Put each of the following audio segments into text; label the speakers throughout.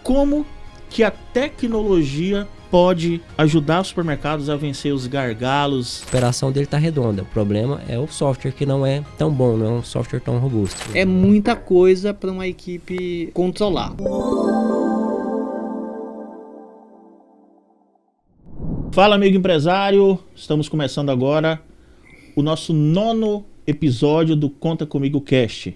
Speaker 1: como que a tecnologia pode ajudar os supermercados a vencer os gargalos.
Speaker 2: A operação dele está redonda. O problema é o software que não é tão bom, não é um software tão robusto.
Speaker 3: É muita coisa para uma equipe controlar.
Speaker 1: Fala, amigo empresário, estamos começando agora o nosso 9º episódio do Conta Comigo Cast.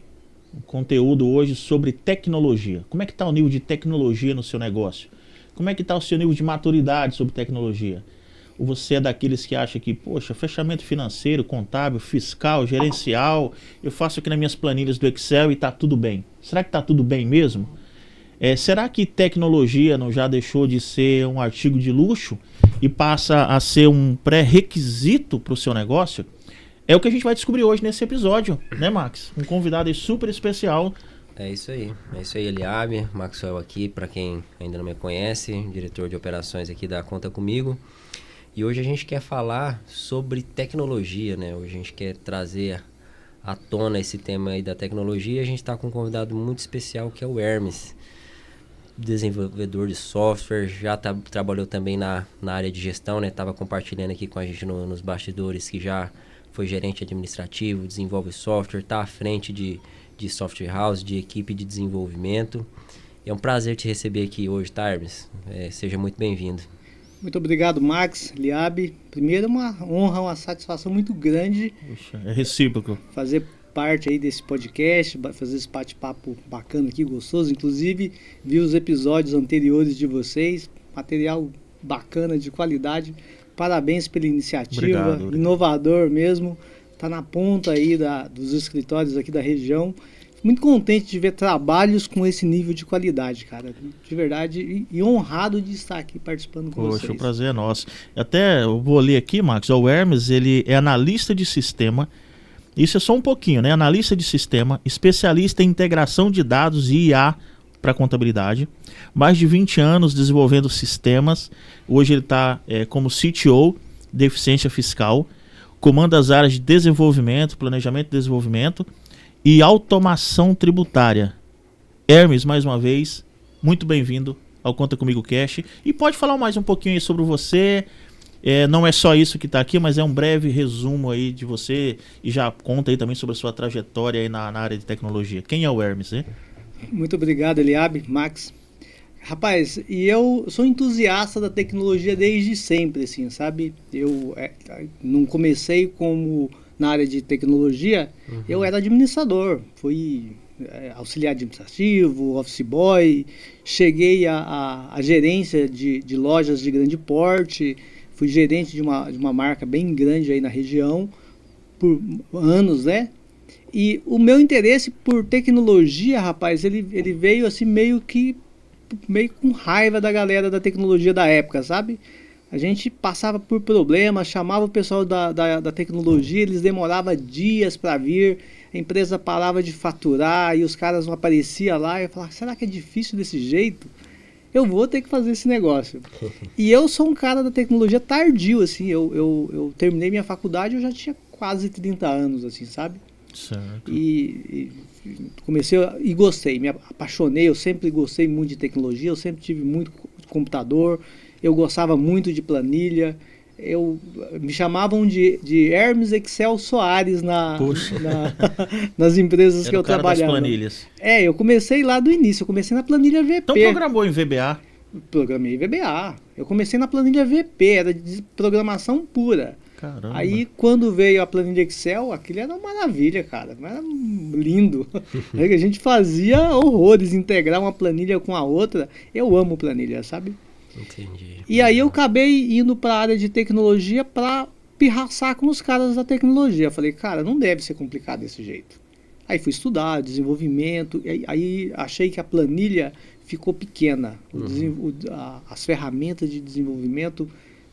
Speaker 1: Um conteúdo hoje sobre tecnologia. Como é que está o nível de tecnologia no seu negócio? Como é que está o seu nível de maturidade sobre tecnologia? Ou você é daqueles que acha que, poxa, fechamento financeiro, contábil, fiscal, gerencial, eu faço aqui nas minhas planilhas do Excel e está tudo bem. Será que está tudo bem mesmo? Será que tecnologia não já deixou de ser um artigo de luxo e passa a ser um pré-requisito para o seu negócio? É o que a gente vai descobrir hoje nesse episódio, né, Max? Um convidado aí super especial.
Speaker 2: É isso aí, Eliabe, Maxwell aqui, para quem ainda não me conhece, diretor de operações aqui da Conta Comigo. E hoje a gente quer falar sobre tecnologia, né? Hoje a gente quer trazer à tona esse tema aí da tecnologia. A gente está com um convidado muito especial que é o Hermes, desenvolvedor de software, já trabalhou também na área de gestão, né? Estava compartilhando aqui com a gente nos bastidores que já foi gerente administrativo, desenvolve software, está à frente de software house, de equipe de desenvolvimento. É um prazer te receber aqui hoje, tá, Hermes? Seja muito bem-vindo.
Speaker 3: Muito obrigado, Max, Eliabe. Primeiro, uma honra, uma satisfação muito grande.
Speaker 1: Puxa, é recíproco.
Speaker 3: Fazer parte aí desse podcast, fazer esse bate-papo bacana aqui, gostoso. Inclusive, vi os episódios anteriores de vocês, material bacana, de qualidade. Parabéns pela iniciativa,
Speaker 1: obrigado.
Speaker 3: Inovador mesmo. Está na ponta aí dos escritórios aqui da região. Muito contente de ver trabalhos com esse nível de qualidade, cara. De verdade, e honrado de estar aqui participando com vocês.
Speaker 1: Poxa, o prazer é nosso. Até eu vou ler aqui, Max, o Hermes, ele é analista de sistema. Isso é só um pouquinho, né? Analista de sistema, especialista em integração de dados e IA para contabilidade. Mais de 20 anos desenvolvendo sistemas. Hoje ele está como CTO de eficiência fiscal. Comanda as áreas de desenvolvimento, planejamento e desenvolvimento e automação tributária. Hermes, mais uma vez, muito bem-vindo ao Conta Comigo Cash. E pode falar mais um pouquinho aí sobre você. Não é só isso que está aqui, mas é um breve resumo aí de você e já conta aí também sobre a sua trajetória aí na área de tecnologia. Quem é o Hermes, né?
Speaker 3: Muito obrigado, Eliabe, Max. Rapaz, e eu sou entusiasta da tecnologia desde sempre, assim, sabe? Eu não comecei como na área de tecnologia, eu era administrador, fui auxiliar administrativo, office boy, cheguei à gerência de lojas de grande porte, fui gerente de uma marca bem grande aí na região por anos, né? E o meu interesse por tecnologia, rapaz, ele veio assim meio com raiva da galera da tecnologia da época, sabe? A gente passava por problemas, chamava o pessoal da tecnologia, eles demoravam dias para vir, a empresa parava de faturar e os caras não apareciam lá. Eu falava, será que é difícil desse jeito? Eu vou ter que fazer esse negócio. E eu sou um cara da tecnologia tardio, assim, eu terminei minha faculdade, eu já tinha quase 30 anos, assim, sabe?
Speaker 1: Certo.
Speaker 3: E comecei e gostei, me apaixonei, eu sempre gostei muito de tecnologia, eu sempre tive muito computador, eu gostava muito de planilha, me chamavam de Hermes Excel Soares nas empresas que eu trabalhava.
Speaker 1: Das planilhas.
Speaker 3: Eu comecei lá do início, eu comecei na planilha VP.
Speaker 1: Então programou em VBA?
Speaker 3: Programei em VBA, eu comecei na planilha VP, era de programação pura.
Speaker 1: Caramba.
Speaker 3: Aí, quando veio a planilha Excel, aquilo era uma maravilha, cara. Era lindo. A gente fazia horrores, integrar uma planilha com a outra. Eu amo planilha, sabe?
Speaker 2: Entendi.
Speaker 3: E aí eu acabei indo para a área de tecnologia para pirraçar com os caras da tecnologia. Falei, cara, não deve ser complicado desse jeito. Aí fui estudar desenvolvimento, aí achei que a planilha ficou pequena. As ferramentas de desenvolvimento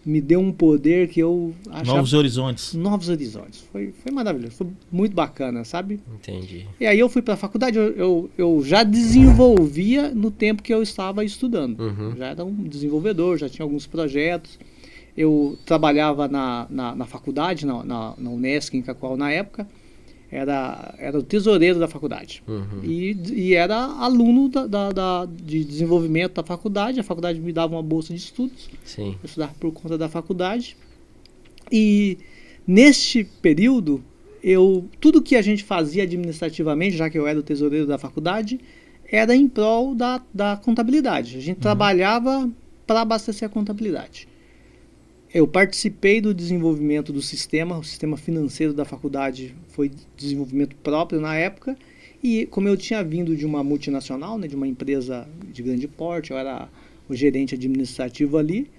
Speaker 3: me deu um poder que eu achava...
Speaker 1: Novos horizontes.
Speaker 3: Novos horizontes. Foi maravilhoso, foi muito bacana, sabe?
Speaker 2: Entendi.
Speaker 3: E aí eu fui para a faculdade, eu já desenvolvia no tempo que eu estava estudando. Já era um desenvolvedor, já tinha alguns projetos. Eu trabalhava na faculdade, na Unesc, em Cacoal, na época. era o tesoureiro da faculdade. E era aluno de desenvolvimento da faculdade. A faculdade me dava uma bolsa de estudos.
Speaker 2: Sim.
Speaker 3: Eu estudava por conta da faculdade. E neste período, tudo que a gente fazia administrativamente, já que eu era o tesoureiro da faculdade, era em prol da contabilidade. A gente trabalhava para abastecer a contabilidade. Eu participei do desenvolvimento do sistema, o sistema financeiro da faculdade foi desenvolvimento próprio na época, e como eu tinha vindo de uma multinacional, né, de uma empresa de grande porte, eu era o gerente administrativo ali,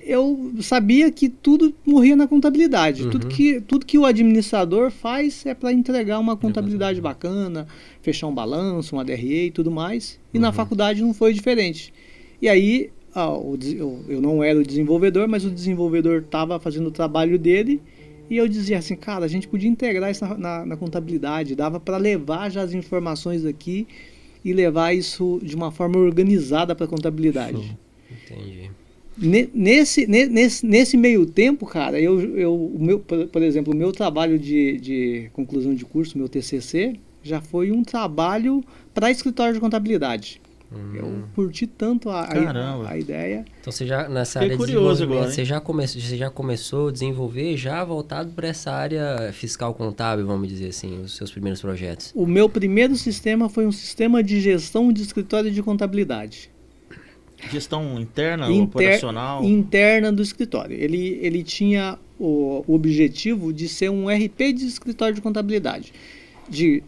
Speaker 3: eu sabia que tudo morria na contabilidade. Tudo que o administrador faz é para entregar uma contabilidade bacana, fechar um balanço, uma DRE e tudo mais, e na faculdade não foi diferente. E aí, eu não era o desenvolvedor, mas o desenvolvedor estava fazendo o trabalho dele, e eu dizia assim, cara, a gente podia integrar isso na contabilidade, dava para levar já as informações aqui e levar isso de uma forma organizada para a contabilidade.
Speaker 2: Entendi.
Speaker 3: Nesse meio tempo, cara, por exemplo, o meu trabalho de conclusão de curso, meu TCC, já foi um trabalho para escritório de contabilidade. Eu curti tanto a ideia.
Speaker 2: Então você já, nessa área de
Speaker 1: desenvolvimento,
Speaker 2: agora, você já começou a desenvolver já voltado para essa área fiscal contábil, vamos dizer assim, os seus primeiros projetos?
Speaker 3: O meu primeiro sistema foi um sistema de gestão de escritório de contabilidade.
Speaker 1: Gestão interna, operacional?
Speaker 3: Interna do escritório. Ele tinha o objetivo de ser um RP de escritório de contabilidade. De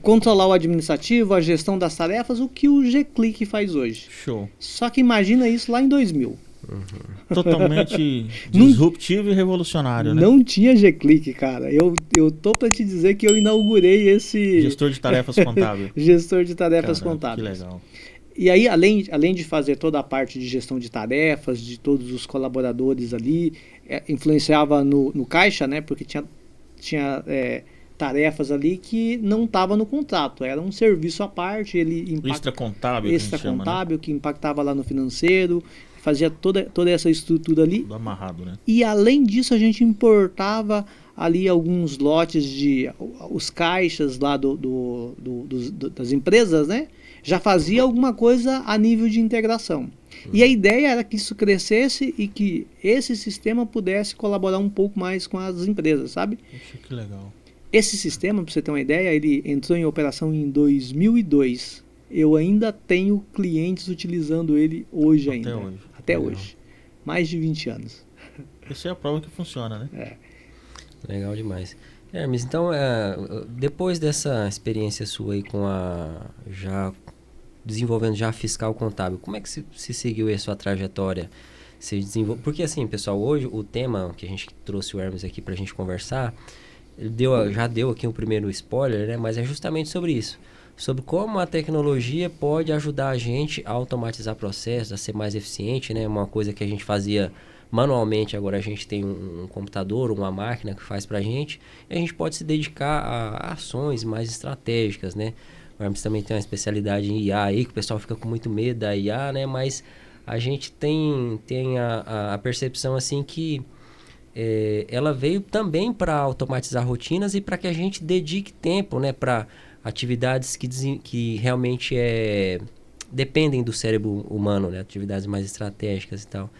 Speaker 3: controlar o administrativo, a gestão das tarefas, o que o G-Click faz hoje.
Speaker 1: Show.
Speaker 3: Só que imagina isso lá em 2000.
Speaker 1: Totalmente disruptivo e revolucionário, né?
Speaker 3: Não tinha G-Click, cara. Eu tô para te dizer que eu inaugurei esse...
Speaker 1: Gestor de tarefas contábil.
Speaker 3: Gestor de tarefas contábeis.
Speaker 1: Que legal.
Speaker 3: E aí, além de fazer toda a parte de gestão de tarefas, de todos os colaboradores ali, influenciava no caixa, né? Porque tinha tarefas ali que não estava no contrato, era um serviço à parte,
Speaker 1: extracontábil,
Speaker 3: que impactava lá no financeiro, fazia toda essa estrutura ali.
Speaker 1: Tudo amarrado, né?
Speaker 3: E além disso, a gente importava ali alguns lotes os caixas lá das empresas, né? Já fazia alguma coisa a nível de integração. E a ideia era que isso crescesse e que esse sistema pudesse colaborar um pouco mais com as empresas, sabe?
Speaker 1: Poxa, que legal.
Speaker 3: Esse sistema, para você ter uma ideia, ele entrou em operação em 2002. Eu ainda tenho clientes utilizando ele hoje ainda. Até hoje. Mais de 20 anos.
Speaker 1: Essa é a prova que funciona, né?
Speaker 2: Legal demais. Hermes, então, depois dessa experiência sua aí desenvolvendo já fiscal contábil, como é que se seguiu aí a sua trajetória? Porque assim, pessoal, hoje o tema que a gente trouxe o Hermes aqui pra gente conversar, já deu aqui um primeiro spoiler, né? Mas é justamente sobre isso. Sobre como a tecnologia pode ajudar a gente a automatizar processos, a ser mais eficiente, né? Uma coisa que a gente fazia manualmente, agora a gente tem um computador, uma máquina que faz pra gente, e a gente pode se dedicar a ações mais estratégicas, né? O Hermes também tem uma especialidade em IA aí, que o pessoal fica com muito medo da IA, né? Mas a gente tem a percepção assim que ela veio também para automatizar rotinas e para que a gente dedique tempo, né, para atividades que realmente dependem do cérebro humano, né, atividades mais estratégicas e tal.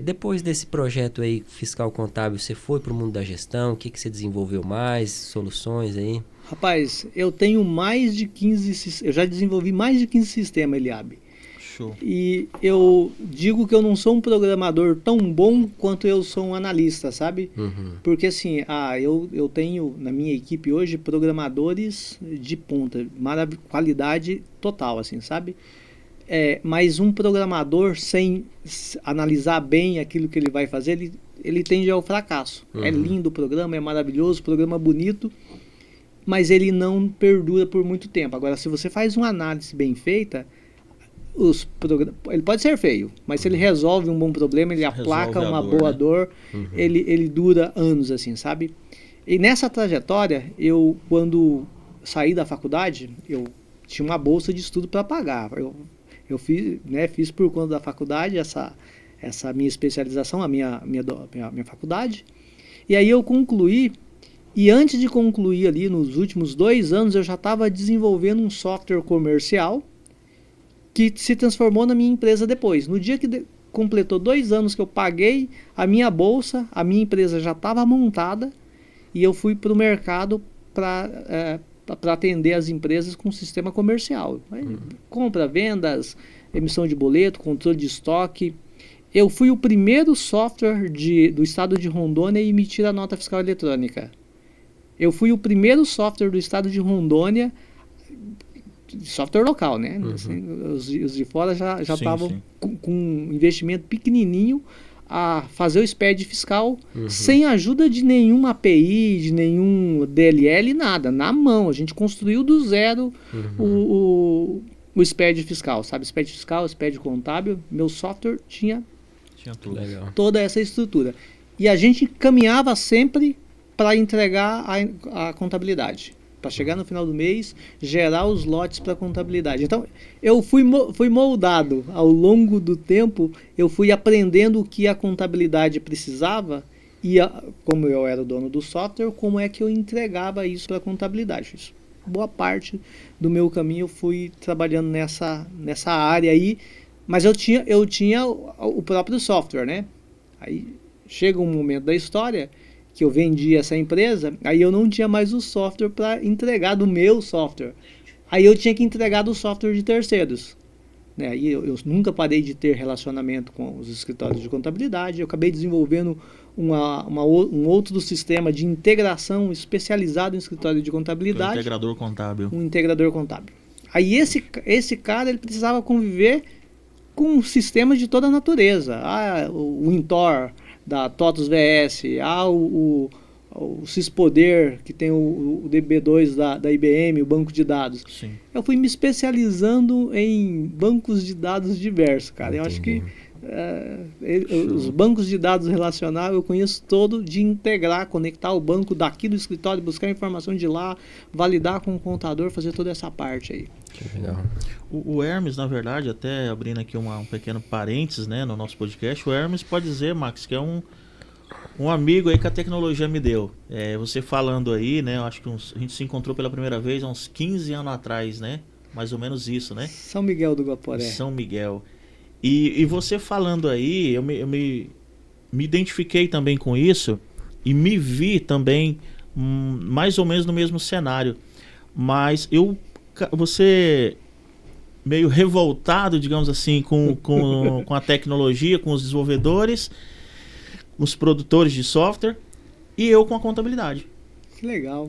Speaker 2: Depois desse projeto aí fiscal contábil, você foi para o mundo da gestão? O que você desenvolveu mais? Soluções aí?
Speaker 3: Rapaz, eu tenho eu já desenvolvi mais de 15 sistemas, Eliabe.
Speaker 1: Show.
Speaker 3: E eu digo que eu não sou um programador tão bom quanto eu sou um analista, sabe? Porque assim, eu tenho na minha equipe hoje programadores de ponta, qualidade total, assim, sabe? Mas um programador sem analisar bem aquilo que ele vai fazer, ele tende ao fracasso. É lindo o programa, é maravilhoso, programa bonito, mas ele não perdura por muito tempo. Agora, se você faz uma análise bem feita, ele pode ser feio, mas se ele resolve um bom problema, ele aplaca uma boa dor, ele dura anos, assim, sabe? E nessa trajetória, quando saí da faculdade, eu tinha uma bolsa de estudo para pagar. Eu fiz por conta da faculdade essa minha especialização, a minha faculdade. E aí eu concluí E antes de concluir ali, nos últimos 2 anos, eu já estava desenvolvendo um software comercial que se transformou na minha empresa depois. No dia que completou 2 anos que eu paguei a minha bolsa, a minha empresa já estava montada e eu fui para o mercado para atender as empresas com sistema comercial. Compra, vendas, emissão de boleto, controle de estoque. Eu fui o primeiro software do estado de Rondônia a emitir a nota fiscal eletrônica. Eu fui o primeiro software do estado de Rondônia, software local, né? Assim, os de fora já estavam com um investimento pequenininho a fazer o SPED fiscal sem ajuda de nenhuma API, de nenhum DLL, nada. Na mão, a gente construiu do zero o SPED fiscal, sabe? SPED fiscal, SPED contábil. Meu software tinha
Speaker 1: tudo.
Speaker 2: Legal.
Speaker 3: Toda essa estrutura. E a gente caminhava sempre para entregar a contabilidade. Para chegar no final do mês, gerar os lotes para contabilidade. Então, eu fui moldado ao longo do tempo, eu fui aprendendo o que a contabilidade precisava e, como eu era o dono do software, como é que eu entregava isso para a contabilidade. Isso. Boa parte do meu caminho eu fui trabalhando nessa área aí, mas eu tinha o próprio software, né? Aí chega um momento da história que eu vendi essa empresa, aí eu não tinha mais o software para entregar do meu software. Aí eu tinha que entregar do software de terceiros. Né? Aí eu nunca parei de ter relacionamento com os escritórios de contabilidade, eu acabei desenvolvendo um outro sistema de integração especializado em escritório de contabilidade.
Speaker 1: Um integrador contábil.
Speaker 3: Um integrador contábil. Aí esse cara ele precisava conviver com sistemas de toda a natureza. O Intor da TOTUS VS, o Syspoder, que tem o DB2 da IBM, o banco de dados.
Speaker 1: Sim.
Speaker 3: Eu fui me especializando em bancos de dados diversos, cara. Eu acho que os bancos de dados relacionais eu conheço todo, de integrar, conectar o banco daqui do escritório, buscar informação de lá, validar com o contador, fazer toda essa parte aí.
Speaker 2: Que legal.
Speaker 1: O Hermes, na verdade, até abrindo aqui um pequeno parênteses, né, no nosso podcast, o Hermes pode dizer, Max, que é um amigo aí que a tecnologia me deu. Você falando aí, né, eu acho que a gente se encontrou pela primeira vez há uns 15 anos atrás, né? Mais ou menos isso, né?
Speaker 3: São Miguel do Guaporé.
Speaker 1: São Miguel. E você falando aí, eu me identifiquei também com isso e me vi também mais ou menos no mesmo cenário. Mas você meio revoltado, digamos assim, com a tecnologia, com os desenvolvedores, os produtores de software e eu com a contabilidade.
Speaker 3: Que legal.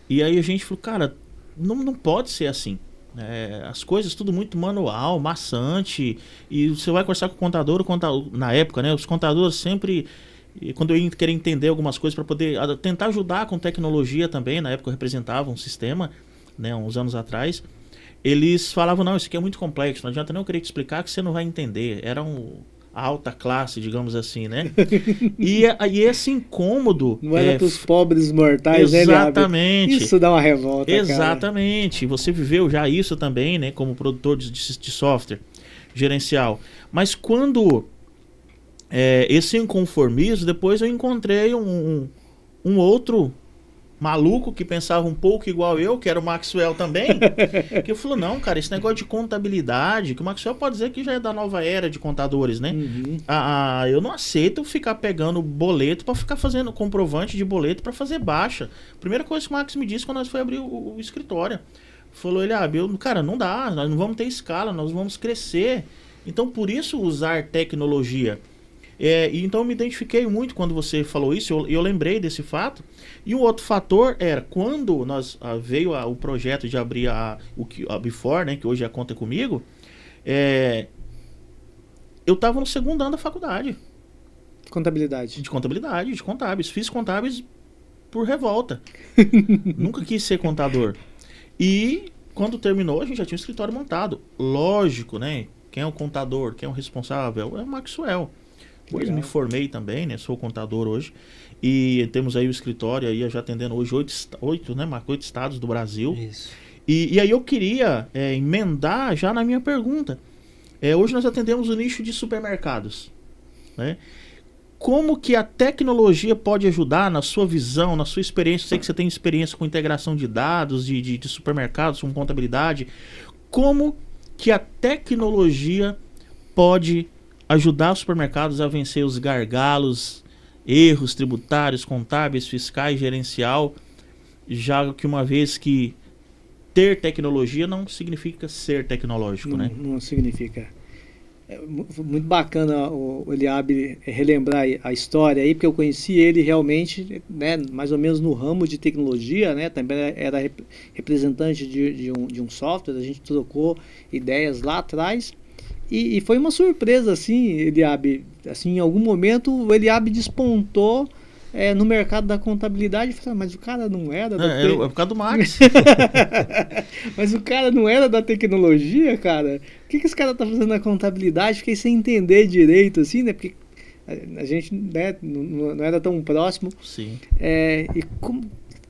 Speaker 1: E aí a gente falou, cara, não pode ser assim. As coisas tudo muito manual, maçante, e você vai conversar com o contador, na época, né, os contadores sempre, quando eu ia querer entender algumas coisas para poder tentar ajudar com tecnologia também, na época eu representava um sistema, né, uns anos atrás, eles falavam, não, isso aqui é muito complexo, não adianta nem eu querer te explicar que você não vai entender. Era a alta classe, digamos assim, né? E esse incômodo...
Speaker 3: Não era para os pobres mortais, né,
Speaker 1: exatamente.
Speaker 3: Isso dá uma revolta,
Speaker 1: exatamente. Cara. Você viveu já isso também, né? Como produtor de software gerencial. mas quando esse inconformismo, depois eu encontrei um outro maluco que pensava um pouco igual eu, que era o Maxwell também, que falou, não, cara, esse negócio de contabilidade, que o Maxwell pode dizer que já é da nova era de contadores, né? Eu não aceito ficar pegando boleto para ficar fazendo comprovante de boleto para fazer baixa. Primeira coisa que o Max me disse quando nós foi abrir o escritório, falou ele, cara, não dá, nós não vamos ter escala, nós vamos crescer. Então, por isso usar tecnologia. Então eu me identifiquei muito quando você falou isso, eu lembrei desse fato. E um outro fator era quando veio o projeto de abrir a Before, né, que hoje é a Conta Comigo, eu estava no segundo ano da faculdade.
Speaker 3: Contabilidade.
Speaker 1: De contabilidade, de contábeis. Fiz contábeis por revolta. Nunca quis ser contador. E quando terminou, a gente já tinha um escritório montado. Lógico, né? Quem é o contador, quem é o responsável? É o Maxwell. Depois me formei também, né? Sou contador hoje. E temos aí o escritório aí já atendendo hoje 8 estados do Brasil.
Speaker 2: Isso.
Speaker 1: E aí eu queria emendar já na minha pergunta. Hoje nós atendemos o nicho de supermercados, né? como que a tecnologia pode ajudar na sua visão, na sua experiência? Eu sei que você tem experiência com integração de dados, de supermercados, com contabilidade. Como que a tecnologia pode ajudar os supermercados a vencer os gargalos, erros tributários, contábeis, fiscais, gerencial, já que uma vez que ter tecnologia não significa ser tecnológico, né?
Speaker 3: Não significa. É muito bacana o Eliabe relembrar a história aí, porque eu conheci ele realmente, né, mais ou menos no ramo de tecnologia, né, também era representante de um software, a gente trocou ideias lá atrás, e foi uma surpresa, assim, Eliabe, assim, em algum momento o Eliabe despontou no mercado da contabilidade. Eu falei, mas o cara não era da
Speaker 1: É por causa do Max.
Speaker 3: Mas o cara não era da tecnologia, cara? O que esse cara tá fazendo na contabilidade? Fiquei sem entender direito, assim, né? Porque a gente, né, não era tão próximo.
Speaker 1: Sim.
Speaker 3: E como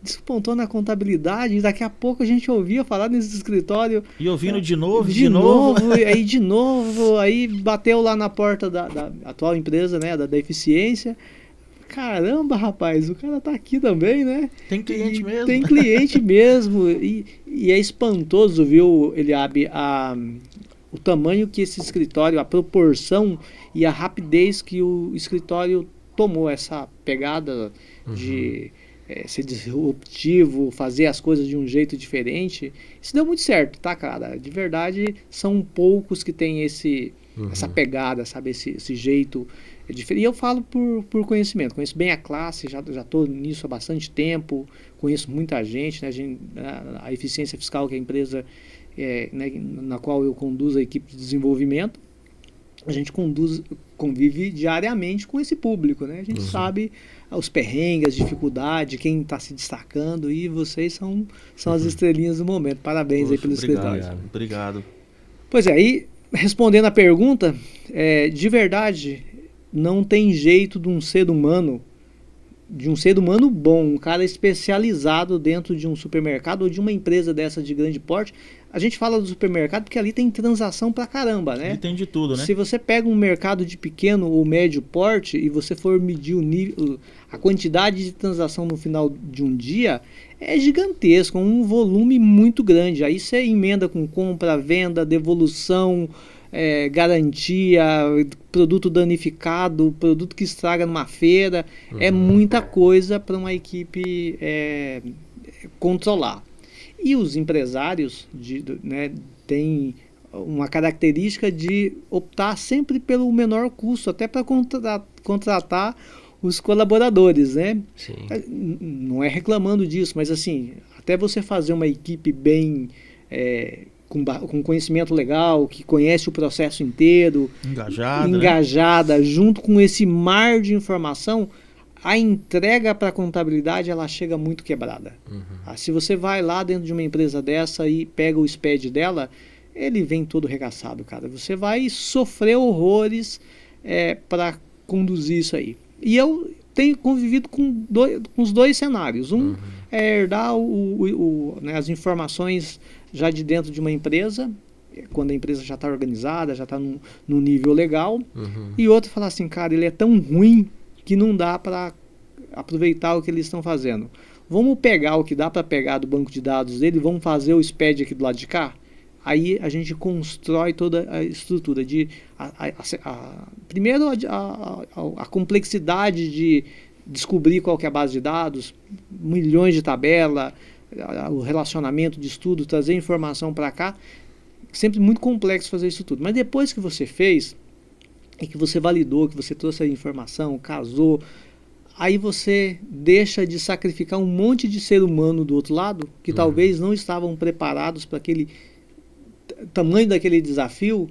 Speaker 3: despontou na contabilidade, e daqui a pouco a gente ouvia falar nesse escritório.
Speaker 1: E ouvindo de novo.
Speaker 3: Aí bateu lá na porta da atual empresa, né, da Eficiência. Caramba, rapaz, o cara tá aqui também, né?
Speaker 1: Tem cliente mesmo.
Speaker 3: Tem cliente mesmo. E é espantoso, viu, Eliabe, o tamanho que esse escritório, a proporção e a rapidez que o escritório tomou essa pegada de ser disruptivo, fazer as coisas de um jeito diferente. Isso deu muito certo, tá, cara? De verdade, são poucos que têm essa pegada, sabe? Esse jeito diferente. E eu falo por conhecimento. Conheço bem a classe, já estou nisso há bastante tempo, conheço muita gente, né? A Eficiência Fiscal, que é a empresa né, na qual eu conduzo a equipe de desenvolvimento, a gente convive diariamente com esse público, né? A gente sabe os perrengues, as dificuldades, quem está se destacando, e vocês são as estrelinhas do momento. Parabéns aí pelo escritório.
Speaker 1: Obrigado.
Speaker 3: Pois é, aí respondendo a pergunta, de verdade, não tem jeito de um ser humano bom, um cara especializado dentro de um supermercado ou de uma empresa dessa de grande porte. A gente fala do supermercado porque ali tem transação pra caramba, né?
Speaker 1: Ali tem de tudo, né?
Speaker 3: Se você pega um mercado de pequeno ou médio porte e você for medir a quantidade de transação no final de um dia, é gigantesco, um volume muito grande. Aí você emenda com compra, venda, devolução, garantia, produto danificado, produto que estraga numa feira. É muita coisa para uma equipe controlar. E os empresários né, têm uma característica de optar sempre pelo menor custo, até para contratar os colaboradores, né?
Speaker 2: Sim.
Speaker 3: Não é reclamando disso, mas assim, até você fazer uma equipe bem com conhecimento legal, que conhece o processo inteiro, engajada, né? Junto com esse mar de informação, a entrega para a contabilidade ela chega muito quebrada. Se você vai lá dentro de uma empresa dessa e pega o SPED dela, ele vem todo regaçado, cara. Você vai sofrer horrores para conduzir isso aí. E eu tenho convivido com os dois cenários. Um é herdar né, as informações já de dentro de uma empresa, quando a empresa já está organizada, já está num nível legal. E outro falar assim, cara, ele é tão ruim que não dá para aproveitar o que eles estão fazendo. Vamos pegar o que dá para pegar do banco de dados dele, vamos fazer o SPED aqui do lado de cá. Aí a gente constrói toda a estrutura primeiro a complexidade de descobrir qual que é a base de dados, milhões de tabelas, o relacionamento de estudo, trazer informação para cá, sempre muito complexo fazer isso tudo. Mas depois que você fez e que você validou, que você trouxe a informação, casou, aí você deixa de sacrificar um monte de ser humano do outro lado, que talvez não estavam preparados para aquele tamanho daquele desafio,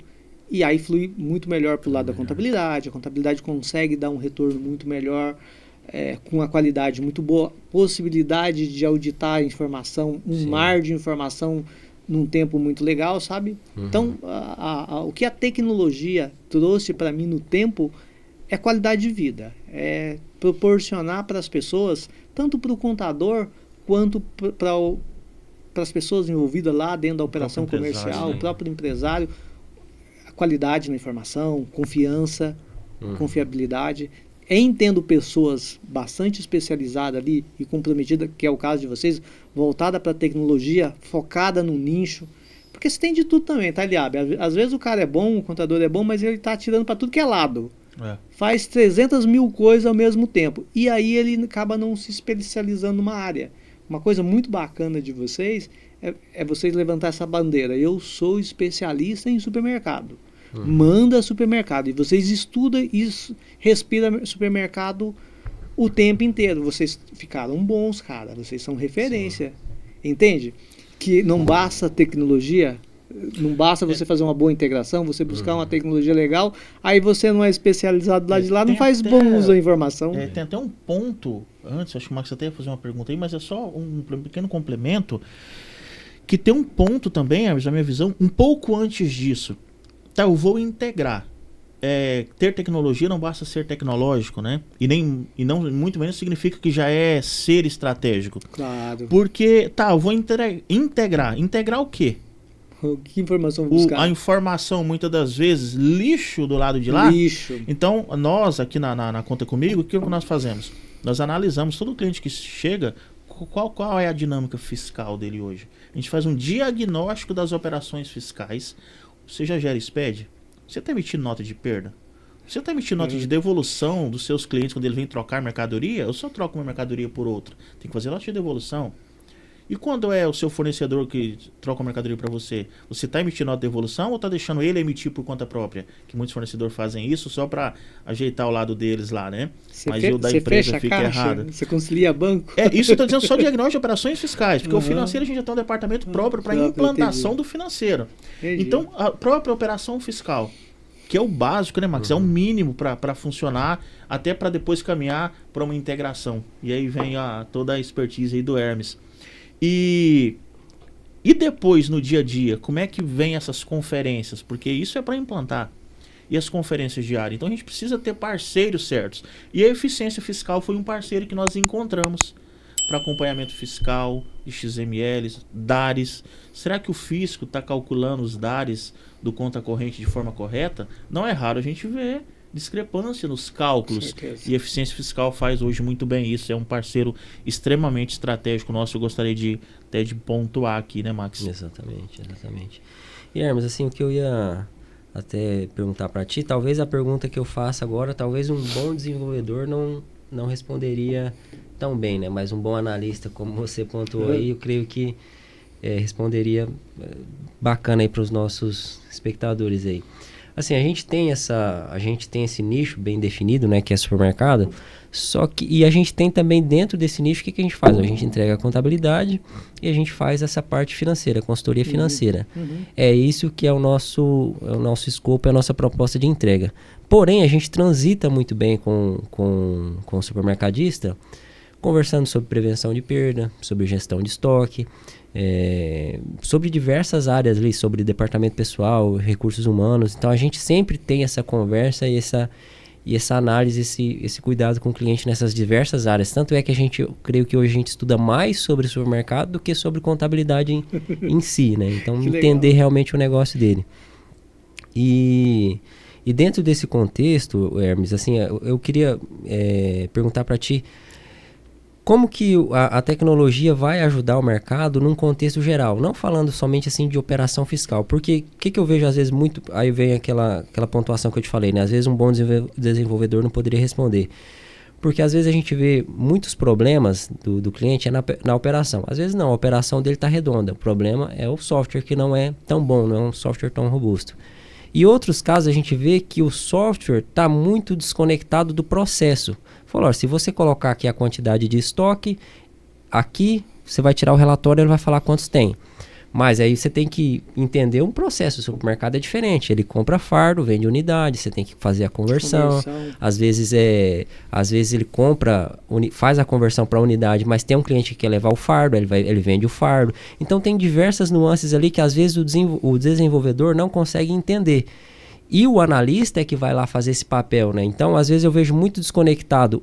Speaker 3: e aí flui muito melhor para o lado da contabilidade. A contabilidade consegue dar um retorno muito melhor, com a qualidade muito boa, possibilidade de auditar a informação, mar de informação num tempo muito legal, sabe? Então, o que a tecnologia trouxe para mim no tempo é qualidade de vida, é proporcionar para as pessoas, tanto para o contador quanto para as pessoas envolvidas lá dentro da operação comercial, o próprio empresário, a qualidade na informação, confiança, confiabilidade. tendo pessoas bastante especializadas ali e comprometidas, que é o caso de vocês, voltada para a tecnologia, focada no nicho. Porque você tem de tudo também, tá, Eliabe? Às vezes o cara é bom, o contador é bom, mas ele está atirando para tudo que é lado. Faz 300 mil coisas ao mesmo tempo. E aí ele acaba não se especializando numa área. Uma coisa muito bacana de vocês é vocês levantar essa bandeira. Eu sou especialista em supermercado. Manda supermercado. E vocês estudam isso, respiram supermercado o tempo inteiro. Vocês ficaram bons, cara. Vocês são referência. Sim. Entende? Que não basta tecnologia, não basta você fazer uma boa integração, você buscar uma tecnologia legal, aí você não é especializado lá de lá, não faz bom uso da informação.
Speaker 1: Tem até um ponto, antes, acho que o Max até ia fazer uma pergunta aí, mas é só um pequeno complemento, que tem um ponto também, na minha visão, um pouco antes disso. Tá, eu vou integrar. Ter tecnologia não basta ser tecnológico, né? E não muito menos significa que já é ser estratégico.
Speaker 3: Claro.
Speaker 1: Porque, eu vou integrar. Integrar o quê?
Speaker 3: Que informação buscar?
Speaker 1: A informação, muitas das vezes, lixo do lado de lá.
Speaker 3: Lixo.
Speaker 1: Então, nós aqui na Conta Comigo, o que nós fazemos? Nós analisamos todo cliente que chega, qual é a dinâmica fiscal dele hoje. A gente faz um diagnóstico das operações fiscais. Você já gera SPED? Você está emitindo nota de perda? Você está emitindo nota de devolução dos seus clientes quando ele vem trocar mercadoria? Eu só troco uma mercadoria por outra. Tem que fazer nota de devolução. E quando é o seu fornecedor que troca a mercadoria para você? Você está emitindo nota de devolução ou está deixando ele emitir por conta própria? Que muitos fornecedores fazem isso só para ajeitar o lado deles lá, né? Mas o da empresa fica errado.
Speaker 3: Você concilia banco?
Speaker 1: Isso eu estou dizendo só diagnóstico de operações fiscais, porque o financeiro a gente já tem um departamento próprio para implantação do financeiro.
Speaker 3: Entendi.
Speaker 1: Então, a própria operação fiscal, que é o básico, né, Max? É o mínimo para funcionar, até para depois caminhar para uma integração. E aí vem toda a expertise aí do Hermes. E depois, no dia a dia, como é que vem essas conferências? Porque isso é para implantar. E as conferências diárias? Então a gente precisa ter parceiros certos. E a eficiência fiscal foi um parceiro que nós encontramos para acompanhamento fiscal, de XMLs, DARES. Será que o fisco está calculando os DARES do conta corrente de forma correta? Não é raro a gente ver discrepância nos cálculos. E a eficiência fiscal faz hoje muito bem isso. É um parceiro extremamente estratégico nosso. Eu gostaria até de pontuar aqui, né, Max?
Speaker 2: Exatamente. E Hermes, assim, o que eu ia até perguntar para ti, talvez a pergunta que eu faça agora, talvez um bom desenvolvedor não responderia tão bem, né? Mas um bom analista, como você pontuou aí, eu creio que responderia bacana aí para os nossos espectadores aí. Assim, a gente tem esse nicho bem definido, né, que é supermercado, e a gente tem também dentro desse nicho, o que a gente faz? A gente entrega a contabilidade e a gente faz essa parte financeira, consultoria financeira. É isso que é o nosso escopo, é a nossa proposta de entrega. Porém, a gente transita muito bem com o supermercadista, conversando sobre prevenção de perda, sobre gestão de estoque, sobre diversas áreas ali, sobre departamento pessoal, recursos humanos. Então a gente sempre tem essa conversa e essa análise, esse cuidado com o cliente nessas diversas áreas. Tanto é que eu creio que hoje a gente estuda mais sobre supermercado do que sobre contabilidade em si, né? Então entender realmente o negócio dele. E dentro desse contexto, Hermes, assim, eu queria perguntar para ti, como que a tecnologia vai ajudar o mercado num contexto geral? Não falando somente assim de operação fiscal. Porque o que eu vejo às vezes muito... Aí vem aquela pontuação que eu te falei, né? Às vezes um bom desenvolvedor não poderia responder. Porque às vezes a gente vê muitos problemas do cliente na operação. Às vezes não, a operação dele está redonda. O problema é o software que não é tão bom, não é um software tão robusto. E outros casos a gente vê que o software está muito desconectado do processo. Falou, se você colocar aqui a quantidade de estoque, aqui você vai tirar o relatório e ele vai falar quantos tem. Mas aí você tem que entender um processo. O supermercado é diferente. Ele compra fardo, vende unidade, você tem que fazer a conversão. Às vezes ele faz a conversão para unidade, mas tem um cliente que quer levar o fardo, ele vende o fardo. Então tem diversas nuances ali que às vezes o desenvolvedor não consegue entender. E o analista é que vai lá fazer esse papel, né? Então, às vezes eu vejo muito desconectado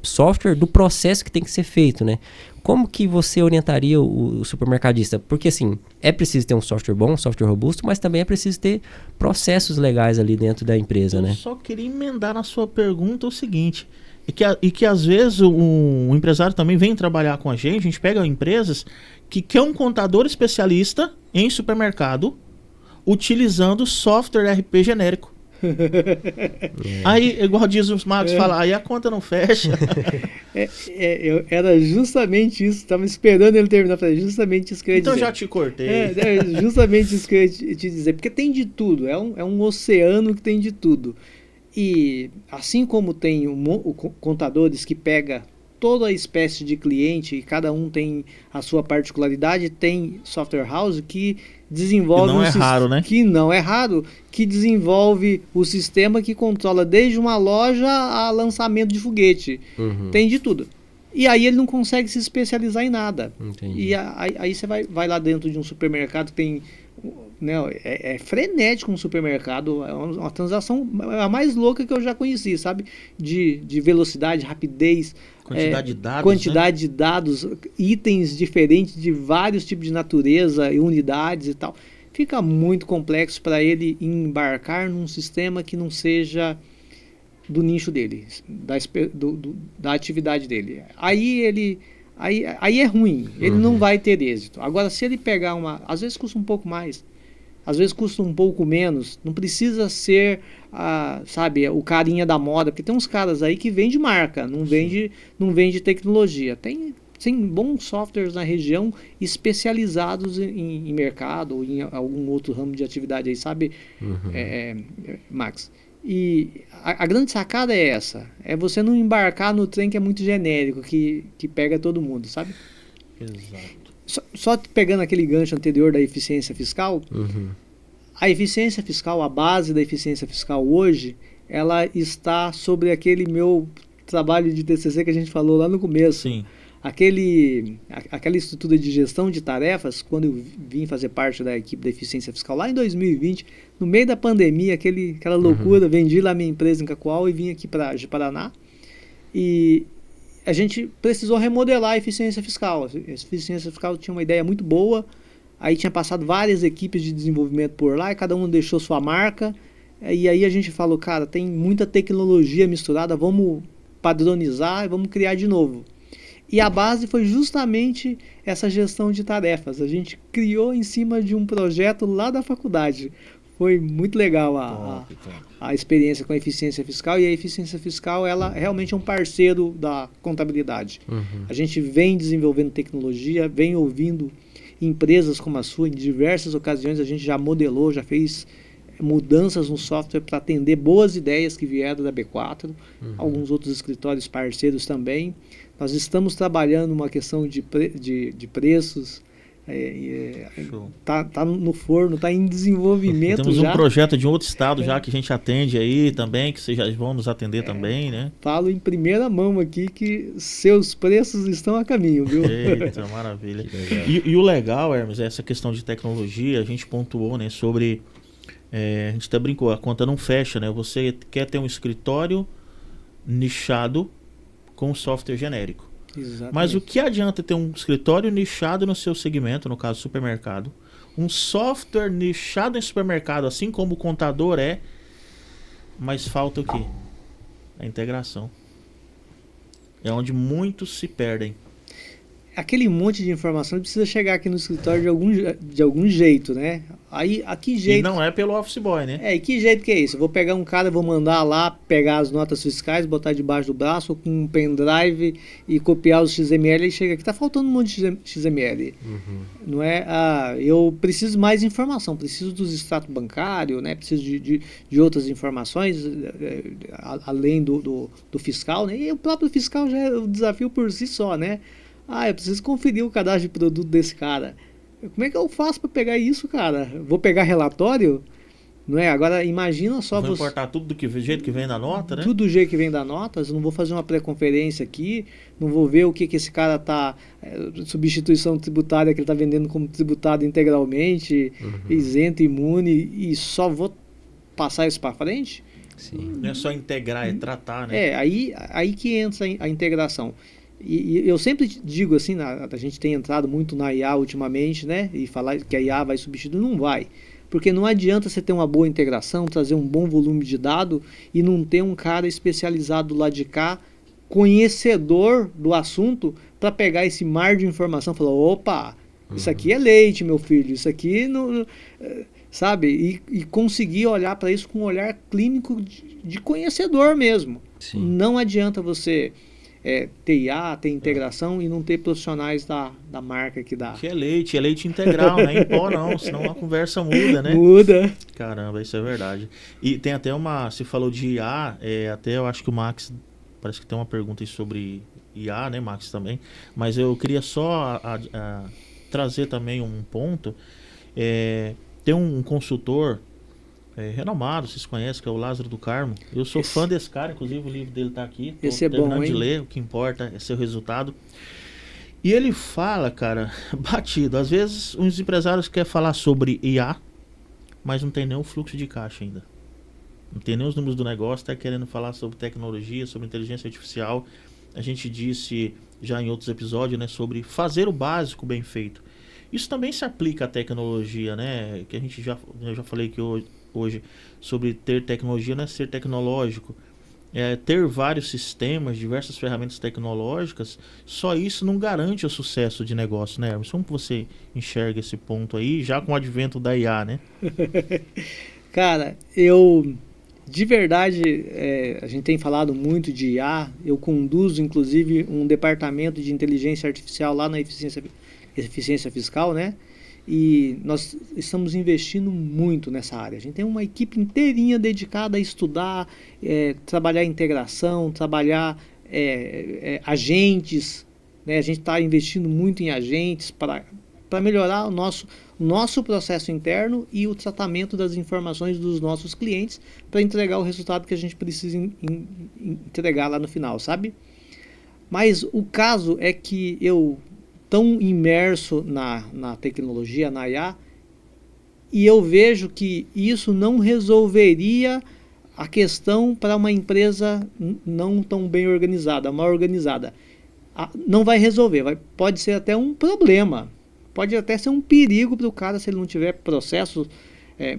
Speaker 2: software do processo que tem que ser feito, né? Como que você orientaria o supermercadista? Porque, assim, é preciso ter um software bom, um software robusto, mas também é preciso ter processos legais ali dentro da empresa, né?
Speaker 1: Eu só queria emendar na sua pergunta o seguinte, que às vezes um empresário também vem trabalhar com a gente pega empresas que quer um contador especialista em supermercado utilizando software RP genérico. Aí, igual diz os Marcos, fala, aí a conta não fecha.
Speaker 3: Era justamente isso, estava esperando ele terminar, justamente isso que eu ia
Speaker 1: então
Speaker 3: dizer.
Speaker 1: Já te cortei.
Speaker 3: Justamente isso que eu ia te dizer, porque tem de tudo, é um oceano que tem de tudo. E assim como tem contadores que pega toda a espécie de cliente e cada um tem a sua particularidade, tem software house que desenvolve que não é raro, que desenvolve o sistema que controla desde uma loja a lançamento de foguete. Tem de tudo. E aí ele não consegue se especializar em nada.
Speaker 2: Entendi.
Speaker 3: E aí você vai lá dentro de um supermercado que tem... Não, é frenético um supermercado, é uma transação a mais louca que eu já conheci, sabe? De velocidade, rapidez,
Speaker 1: quantidade
Speaker 3: de dados, itens diferentes de vários tipos de natureza e unidades e tal. Fica muito complexo para ele embarcar num sistema que não seja do nicho dele, da atividade dele. Aí é ruim, ele não vai ter êxito. Agora, se ele pegar às vezes custa um pouco mais, às vezes custa um pouco menos, não precisa ser, sabe, o carinha da moda, porque tem uns caras aí que vende marca, não vende tecnologia. Tem bons softwares na região especializados em mercado ou em algum outro ramo de atividade aí, sabe, Max? E a grande sacada é essa, é você não embarcar no trem que é muito genérico, que pega todo mundo, sabe?
Speaker 1: Exato.
Speaker 3: Só pegando aquele gancho anterior da eficiência fiscal, a eficiência fiscal, a base da eficiência fiscal hoje, ela está sobre aquele meu trabalho de TCC que a gente falou lá no começo.
Speaker 1: Sim.
Speaker 3: Aquela estrutura de gestão de tarefas, quando eu vim fazer parte da equipe da eficiência fiscal lá em 2020, no meio da pandemia, aquela loucura, vendi lá minha empresa em Cacoal e vim aqui para Paraná. E a gente precisou remodelar a eficiência fiscal. A eficiência fiscal tinha uma ideia muito boa, aí tinha passado várias equipes de desenvolvimento por lá e cada um deixou sua marca. E aí a gente falou, cara, tem muita tecnologia misturada, vamos padronizar e vamos criar de novo. E a base foi justamente essa gestão de tarefas. A gente criou em cima de um projeto lá da faculdade. Foi muito legal a experiência com a eficiência fiscal. E a eficiência fiscal, ela realmente é um parceiro da contabilidade. A gente vem desenvolvendo tecnologia, vem ouvindo empresas como a sua. Em diversas ocasiões a gente já modelou, já fez mudanças no software para atender boas ideias que vieram da B4. Alguns outros escritórios parceiros também. Nós estamos trabalhando uma questão de preços, tá no forno, tá em desenvolvimento.
Speaker 1: Temos
Speaker 3: já
Speaker 1: um projeto de um outro estado já que a gente atende aí também, que vocês já vão nos atender também, né?
Speaker 3: Falo em primeira mão aqui que seus preços estão a caminho, viu?
Speaker 1: Eita, maravilha. E o legal, Hermes, é essa questão de tecnologia, a gente pontuou, né, sobre... a gente até brincou, a conta não fecha, né? Você quer ter um escritório nichado com software genérico.
Speaker 3: Exatamente.
Speaker 1: Mas o que adianta ter um escritório nichado no seu segmento, no caso supermercado, um software nichado em supermercado, assim como o contador mas falta o quê? A integração. É onde muitos se perdem.
Speaker 3: Aquele monte de informação precisa chegar aqui no escritório de algum jeito, né? Aí, a que jeito...
Speaker 1: E não é pelo Office Boy, né?
Speaker 3: E que jeito que é isso? Eu vou pegar um cara, vou mandar lá pegar as notas fiscais, botar debaixo do braço com um pendrive e copiar os XML e chega aqui. Tá faltando um monte de XML. Não é? Eu preciso mais informação, preciso dos extratos bancários, né? Preciso de outras informações, além do fiscal, né? E o próprio fiscal já é um desafio por si só, né? Eu preciso conferir o cadastro de produto desse cara. Como é que eu faço para pegar isso, cara? Vou pegar relatório? Não é? Agora, imagina só...
Speaker 1: Vou importar tudo do jeito que vem da nota, né?
Speaker 3: Tudo do jeito que vem da nota. Eu não vou fazer uma pré-conferência aqui, não vou ver o que esse cara está... substituição tributária que ele está vendendo como tributado integralmente, isento, imune, e só vou passar isso para frente?
Speaker 2: Sim.
Speaker 1: Não é só integrar, é tratar, né?
Speaker 3: Aí que entra a integração. E eu sempre digo assim, a gente tem entrado muito na IA ultimamente, né? E falar que a IA vai substituir, não vai. Porque não adianta você ter uma boa integração, trazer um bom volume de dado e não ter um cara especializado do lado de cá, conhecedor do assunto, para pegar esse mar de informação e falar, opa, isso aqui é leite, meu filho, isso aqui não... Sabe? E conseguir olhar para isso com um olhar clínico de conhecedor mesmo.
Speaker 2: Sim.
Speaker 3: Não adianta você ter IA, ter integração e não ter profissionais da marca que dá.
Speaker 1: Que é leite integral, não é em pó não, senão a conversa muda, né?
Speaker 3: Muda.
Speaker 1: Caramba, isso é verdade. E tem até se falou de IA, até eu acho que o Max, parece que tem uma pergunta aí sobre IA, né, Max, também. Mas eu queria só trazer também um ponto. Tem um consultor renomado, vocês conhecem, que é o Lázaro do Carmo. Eu sou fã desse cara, inclusive o livro dele está aqui.
Speaker 3: Esse é bom, hein?
Speaker 1: De ler, o que importa é seu resultado. E ele fala, cara, batido. Às vezes, uns empresários querem falar sobre IA, mas não tem nem o fluxo de caixa ainda. Não tem nem os números do negócio, está querendo falar sobre tecnologia, sobre inteligência artificial. A gente disse já em outros episódios, né, sobre fazer o básico bem feito. Isso também se aplica à tecnologia, né? Que eu já falei que hoje sobre ter tecnologia não é ser tecnológico. Ter vários sistemas, diversas ferramentas tecnológicas, só isso não garante o sucesso de negócio, né, Hermes? Como você enxerga esse ponto aí, já com o advento da IA, né?
Speaker 3: Cara, de verdade, a gente tem falado muito de IA, eu conduzo inclusive um departamento de inteligência artificial lá na eficiência fiscal, né? E nós estamos investindo muito nessa área. A gente tem uma equipe inteirinha dedicada a estudar, trabalhar integração, trabalhar agentes, né? A gente está investindo muito em agentes para melhorar o nosso processo interno e o tratamento das informações dos nossos clientes para entregar o resultado que a gente precisa entregar lá no final, sabe? Mas o caso é que eu tão imerso na tecnologia, na IA, e eu vejo que isso não resolveria a questão para uma empresa não tão bem organizada, mal organizada. Não vai resolver, pode ser até um problema, pode até ser um perigo para o cara se ele não tiver processo,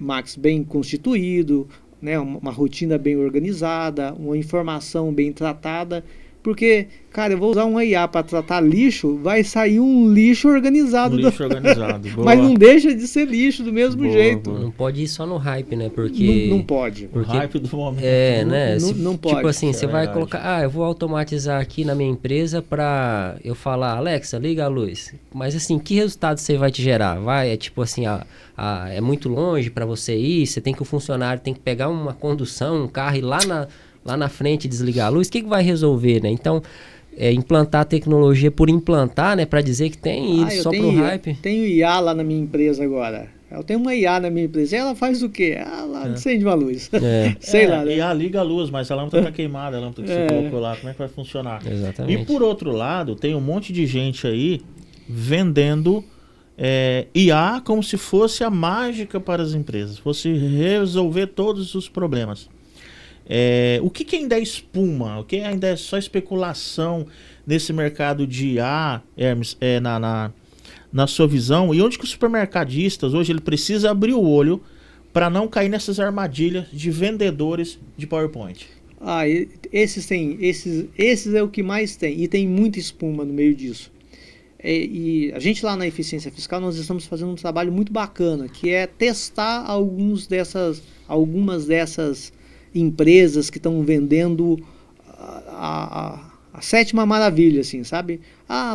Speaker 3: Max, bem constituído, né, uma rotina bem organizada, uma informação bem tratada. Porque, cara, eu vou usar um IA para tratar lixo, vai sair um lixo organizado.
Speaker 1: Organizado.
Speaker 3: Mas não deixa de ser lixo do mesmo jeito.
Speaker 2: Boa. Não pode ir só no hype, né? Porque
Speaker 3: não pode.
Speaker 2: Porque,
Speaker 1: o hype do momento.
Speaker 2: Né?
Speaker 3: Não pode.
Speaker 2: Tipo assim, você vai colocar, eu vou automatizar aqui na minha empresa para eu falar, Alexa, liga a luz. Mas assim, que resultado você vai te gerar? Tipo assim, é muito longe para você ir, você tem que o funcionário tem que pegar uma condução, um carro e ir lá na frente desligar a luz, o que vai resolver, né? Então, implantar tecnologia por implantar, né? Para dizer que tem só pro hype.
Speaker 3: Eu tenho IA lá na minha empresa agora. Eu tenho uma IA na minha empresa. Ela faz o quê? Ela acende uma luz. Sei lá. Né?
Speaker 1: IA liga a luz, mas a lâmpada tá queimada, a lâmpada que você colocou lá, como é que vai funcionar?
Speaker 2: Exatamente.
Speaker 1: E por outro lado, tem um monte de gente aí vendendo IA como se fosse a mágica para as empresas, fosse resolver todos os problemas. O que ainda é espuma? O que ainda é só especulação nesse mercado de IA, Hermes, na sua visão? E onde que os supermercadistas hoje ele precisa abrir o olho para não cair nessas armadilhas de vendedores de PowerPoint?
Speaker 3: Esses é o que mais tem, e tem muita espuma no meio disso. E a gente lá na Eficiência Fiscal, nós estamos fazendo um trabalho muito bacana, que é testar algumas dessas empresas que estão vendendo a sétima maravilha, assim, sabe?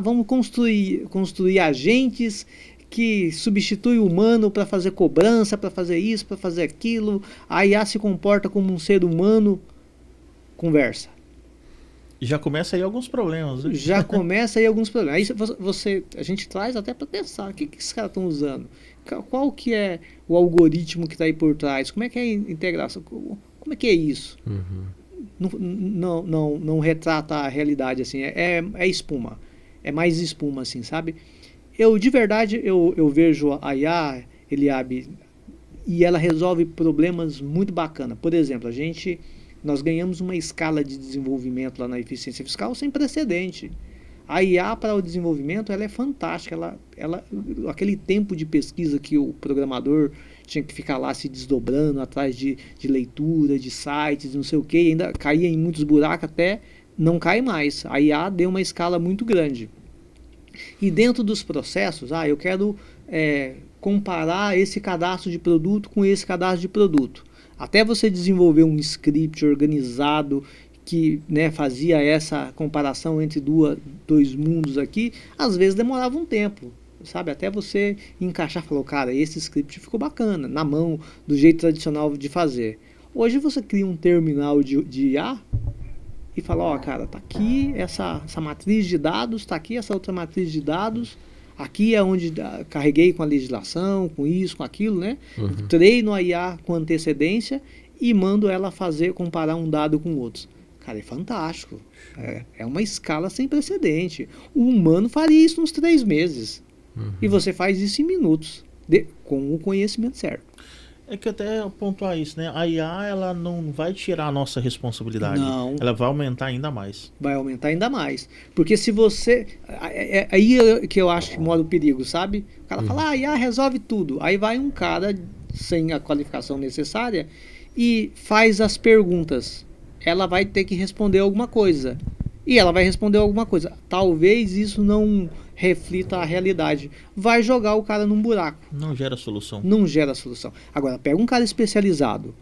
Speaker 3: Vamos construir agentes que substituem o humano para fazer cobrança, para fazer isso, para fazer aquilo. A IA se comporta como um ser humano. Conversa.
Speaker 1: Já começa aí alguns problemas, né?
Speaker 3: Já começa aí alguns problemas. Aí a gente traz até para pensar, o que esses caras estão usando? Qual que é o algoritmo que está aí por trás? Como é que é a integração? Como é que é isso? Não retrata a realidade, assim. É espuma. É mais espuma, assim, sabe? De verdade, eu vejo a IA, Eliabe, e ela resolve problemas muito bacanas. Por exemplo, a gente Nós ganhamos uma escala de desenvolvimento lá na eficiência fiscal sem precedente. A IA para o desenvolvimento ela é fantástica. Aquele tempo de pesquisa que o programador tinha que ficar lá se desdobrando atrás de leitura, de sites, não sei o que, ainda caía em muitos buracos, até não cai mais. A IA deu uma escala muito grande. E dentro dos processos, eu quero comparar esse cadastro de produto com esse cadastro de produto. Até você desenvolver um script organizado que, né, fazia essa comparação entre dois mundos aqui, às vezes demorava um tempo, sabe? Até você encaixar, falou, cara, esse script ficou bacana, na mão, do jeito tradicional de fazer. Hoje você cria um terminal de IA e fala, cara, tá aqui essa matriz de dados, tá aqui essa outra matriz de dados, aqui é onde carreguei com a legislação, com isso, com aquilo, né? Treino a IA com antecedência e mando ela comparar um dado com outros. Cara, é fantástico. É uma escala sem precedente. O humano faria isso nos 3 meses. E você faz isso em minutos, com o conhecimento certo.
Speaker 1: É que até pontuar isso, né? A IA, ela não vai tirar a nossa responsabilidade.
Speaker 3: Não.
Speaker 1: Ela vai aumentar ainda mais.
Speaker 3: Vai aumentar ainda mais. Porque se você... Aí que eu acho que mora o perigo, sabe? O cara fala, a IA resolve tudo. Aí vai um cara sem a qualificação necessária e faz as perguntas. Ela vai ter que responder alguma coisa. E ela vai responder alguma coisa. Talvez isso não reflita a realidade. Vai jogar o cara num buraco.
Speaker 1: Não gera solução.
Speaker 3: Não gera solução. Agora, pega um cara especializado,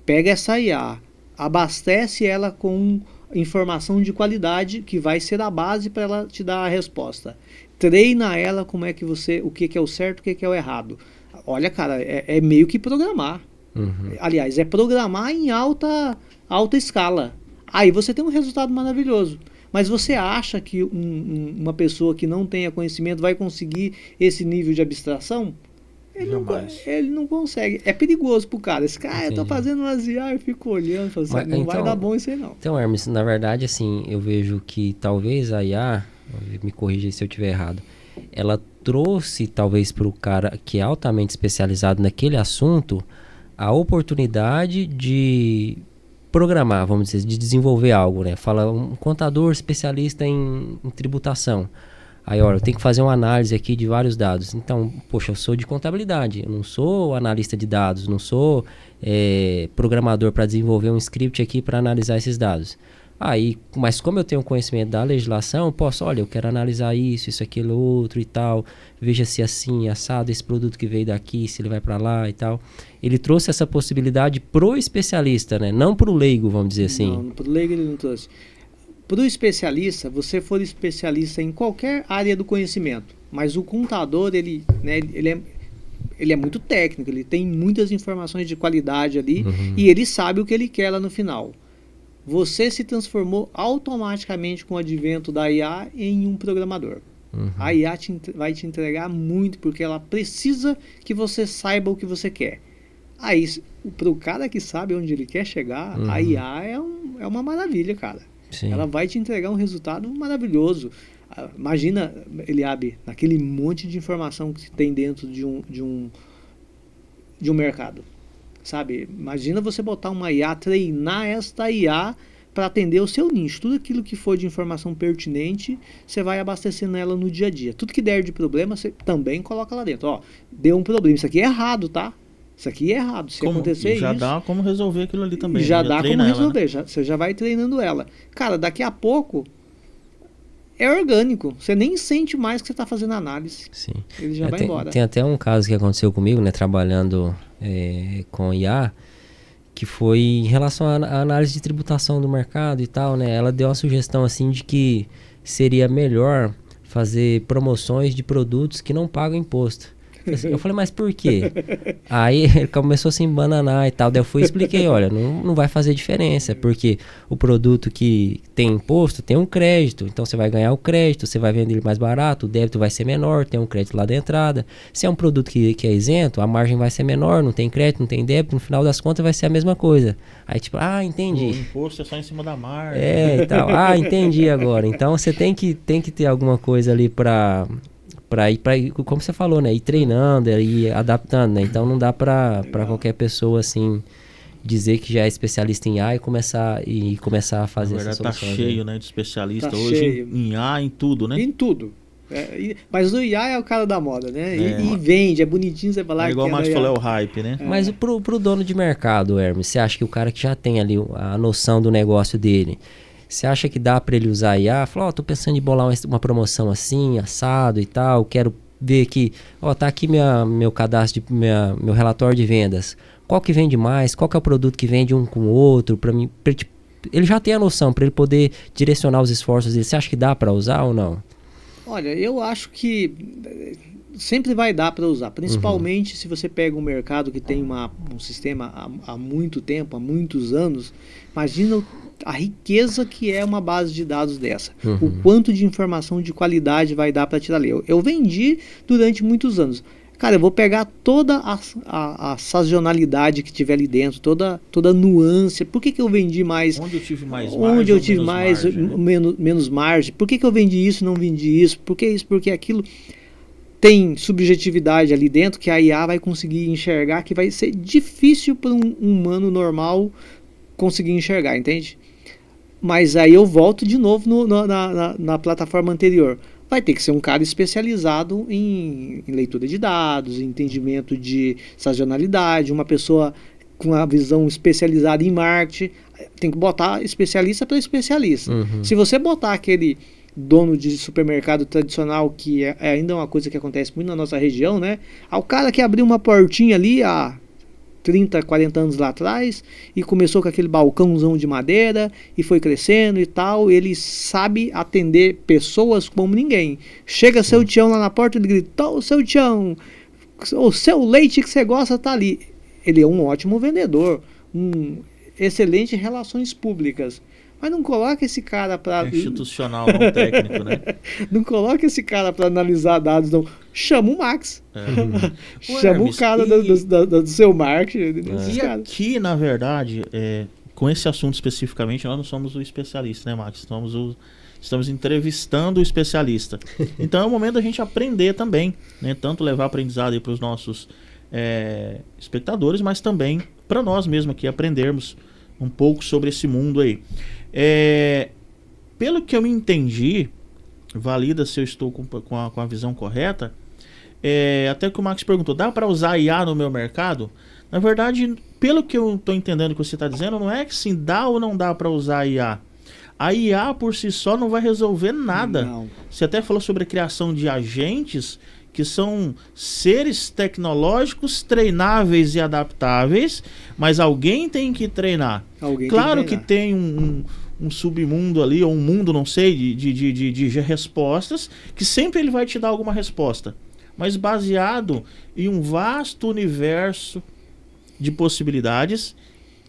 Speaker 3: pega essa IA, abastece ela com informação de qualidade que vai ser a base para ela te dar a resposta. Treina ela como é que o que é o certo, o que é o errado. Olha, cara, é meio que programar. Aliás, é programar em alta escala. Aí você tem um resultado maravilhoso. Mas você acha que uma pessoa que não tenha conhecimento vai conseguir esse nível de abstração? Ele não consegue. É perigoso pro cara. Esse cara, eu tô fazendo umas IA e fico olhando, falo assim, não vai dar bom isso aí não.
Speaker 2: Então, Hermes, na verdade, assim, eu vejo que talvez a IA, me corrija se eu estiver errado, ela trouxe talvez para o cara que é altamente especializado naquele assunto a oportunidade de programar, vamos dizer, de desenvolver algo, né? Fala um contador especialista em tributação. Aí, olha, eu tenho que fazer uma análise aqui de vários dados. Então, poxa, eu sou de contabilidade, eu não sou analista de dados, não sou programador para desenvolver um script aqui para analisar esses dados. Aí, mas como eu tenho conhecimento da legislação, eu posso, olha, eu quero analisar isso, aquilo, outro e tal, veja se assim, assado, esse produto que veio daqui, se ele vai para lá e tal. Ele trouxe essa possibilidade pro especialista, né? Não pro leigo, vamos dizer assim.
Speaker 3: Não, pro leigo ele não trouxe. Pro especialista, você for especialista em qualquer área do conhecimento, mas o contador, ele é muito técnico, ele tem muitas informações de qualidade ali e ele sabe o que ele quer lá no final. Você se transformou automaticamente com o advento da IA em um programador. A IA vai te entregar muito, porque ela precisa que você saiba o que você quer. Aí, para o cara que sabe onde ele quer chegar, a IA é uma maravilha, cara.
Speaker 2: Sim.
Speaker 3: Ela vai te entregar um resultado maravilhoso. Imagina, Eliabe, naquele monte de informação que tem dentro de um mercado. Sabe? Imagina você botar uma IA, treinar esta IA para atender o seu nicho. Tudo aquilo que for de informação pertinente, você vai abastecendo ela no dia a dia. Tudo que der de problema, você também coloca lá dentro. Ó, deu um problema. Isso aqui é errado, tá? Isso aqui é errado. Se acontecer isso...
Speaker 1: Já dá como resolver aquilo ali também.
Speaker 3: Já dá como resolver.
Speaker 1: Ela, né?
Speaker 3: Você já vai treinando ela. Cara, daqui a pouco... é orgânico. Você nem sente mais que você está fazendo análise.
Speaker 2: Sim.
Speaker 3: Ele já vai embora.
Speaker 2: Tem até um caso que aconteceu comigo, né? Trabalhando com IA, que foi em relação à análise de tributação do mercado e tal, né? Ela deu uma sugestão assim de que seria melhor fazer promoções de produtos que não pagam imposto. Eu falei, mas por quê? Aí ele começou a se embananar e tal. Daí eu fui e expliquei, olha, não vai fazer diferença, porque o produto que tem imposto tem um crédito, então você vai ganhar o crédito, você vai vender ele mais barato, o débito vai ser menor, tem um crédito lá da entrada. Se é um produto que é isento, a margem vai ser menor, não tem crédito, não tem débito, no final das contas vai ser a mesma coisa. Aí tipo, entendi.
Speaker 1: O imposto é só em cima da margem.
Speaker 2: E tal. Entendi agora. Então você tem que ter alguma coisa ali para ir, como você falou, né, ir treinando, ir adaptando, né, então não dá para qualquer pessoa, assim, dizer que já é especialista em IA e começar a fazer
Speaker 1: Na
Speaker 2: essa
Speaker 1: verdade,
Speaker 2: solução.
Speaker 1: tá cheio, né, de especialista
Speaker 3: Tá
Speaker 1: hoje
Speaker 3: cheio.
Speaker 1: em IA, em tudo, né?
Speaker 3: Em tudo. Mas o IA é o cara da moda, né?
Speaker 1: É.
Speaker 3: E vende, é bonitinho você falar
Speaker 1: É igual o
Speaker 3: que
Speaker 1: Max
Speaker 3: da
Speaker 1: falou, é
Speaker 3: IA.
Speaker 1: o hype, né?
Speaker 2: Mas pro dono de mercado, Hermes, você acha que o cara que já tem ali a noção do negócio dele, você acha que dá para ele usar IA? Falar, tô pensando em bolar uma promoção assim, assado e tal, quero ver que, tá aqui meu cadastro, meu relatório de vendas. Qual que vende mais? Qual que é o produto que vende um com o outro? Para mim, ele já tem a noção para ele poder direcionar os esforços dele. Você acha que dá para usar ou não?
Speaker 3: Olha, eu acho que sempre vai dar para usar, principalmente se você pega um mercado que tem um sistema há muito tempo, há muitos anos. Imagina a riqueza que é uma base de dados dessa. O quanto de informação de qualidade vai dar para tirar ali. Eu vendi durante muitos anos. Cara, eu vou pegar toda a sazonalidade que tiver ali dentro, toda a nuance. Por que eu vendi mais?
Speaker 1: Onde eu tive mais
Speaker 3: Onde
Speaker 1: margem,
Speaker 3: eu tive mais,
Speaker 1: margem, né?
Speaker 3: menos margem. Por que eu vendi isso e não vendi isso? Por que isso? Porque aquilo tem subjetividade ali dentro que a IA vai conseguir enxergar, que vai ser difícil para um humano normal conseguir enxergar, entende? Mas aí eu volto de novo na plataforma anterior. Vai ter que ser um cara especializado em leitura de dados, em entendimento de sazonalidade, uma pessoa com a visão especializada em marketing. Tem que botar especialista para especialista. Se você botar aquele dono de supermercado tradicional, que é ainda uma coisa que acontece muito na nossa região, né? O cara que abriu uma portinha ali há 30, 40 anos lá atrás e começou com aquele balcãozão de madeira e foi crescendo e tal, ele sabe atender pessoas como ninguém. Chega seu tião lá na porta e ele grita: "Ô, seu tião, o seu leite que você gosta tá ali". Ele é um ótimo vendedor, excelente em relações públicas. Mas não coloca esse cara para...
Speaker 1: institucional, não técnico, né?
Speaker 3: Não coloca esse cara para analisar dados, não. Chama o Max. Chama o cara do seu marketing.
Speaker 1: E aqui, na verdade, com esse assunto especificamente, nós não somos o especialista, né, Max? Estamos entrevistando o especialista. Então é o momento da gente aprender também, né? Tanto levar aprendizado para os nossos espectadores, mas também para nós mesmos aqui aprendermos um pouco sobre esse mundo aí. Pelo que eu entendi, valida se eu estou com a visão correta, até que o Max perguntou, dá para usar IA no meu mercado? Na verdade, pelo que eu estou entendendo que você está dizendo, não é que sim, dá ou não dá para usar a IA. A IA por si só não vai resolver nada.
Speaker 3: Não.
Speaker 1: Você até falou sobre a criação de agentes que são seres tecnológicos treináveis e adaptáveis, mas alguém tem que treinar. Claro que tem um submundo ali, ou um mundo, não sei, de respostas, que sempre ele vai te dar alguma resposta, mas baseado em um vasto universo de possibilidades,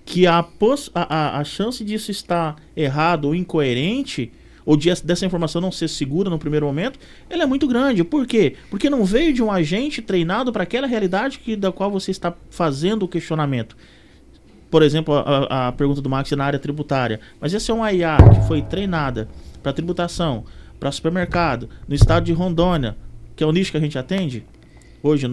Speaker 1: que a chance disso estar errado ou incoerente, ou dessa informação não ser segura no primeiro momento, ela é muito grande. Por quê? Porque não veio de um agente treinado para aquela realidade da qual você está fazendo o questionamento. Por exemplo, a pergunta do Max é na área tributária. Mas essa é uma IA que foi treinada para tributação, para supermercado, no estado de Rondônia, que é o nicho que a gente atende hoje.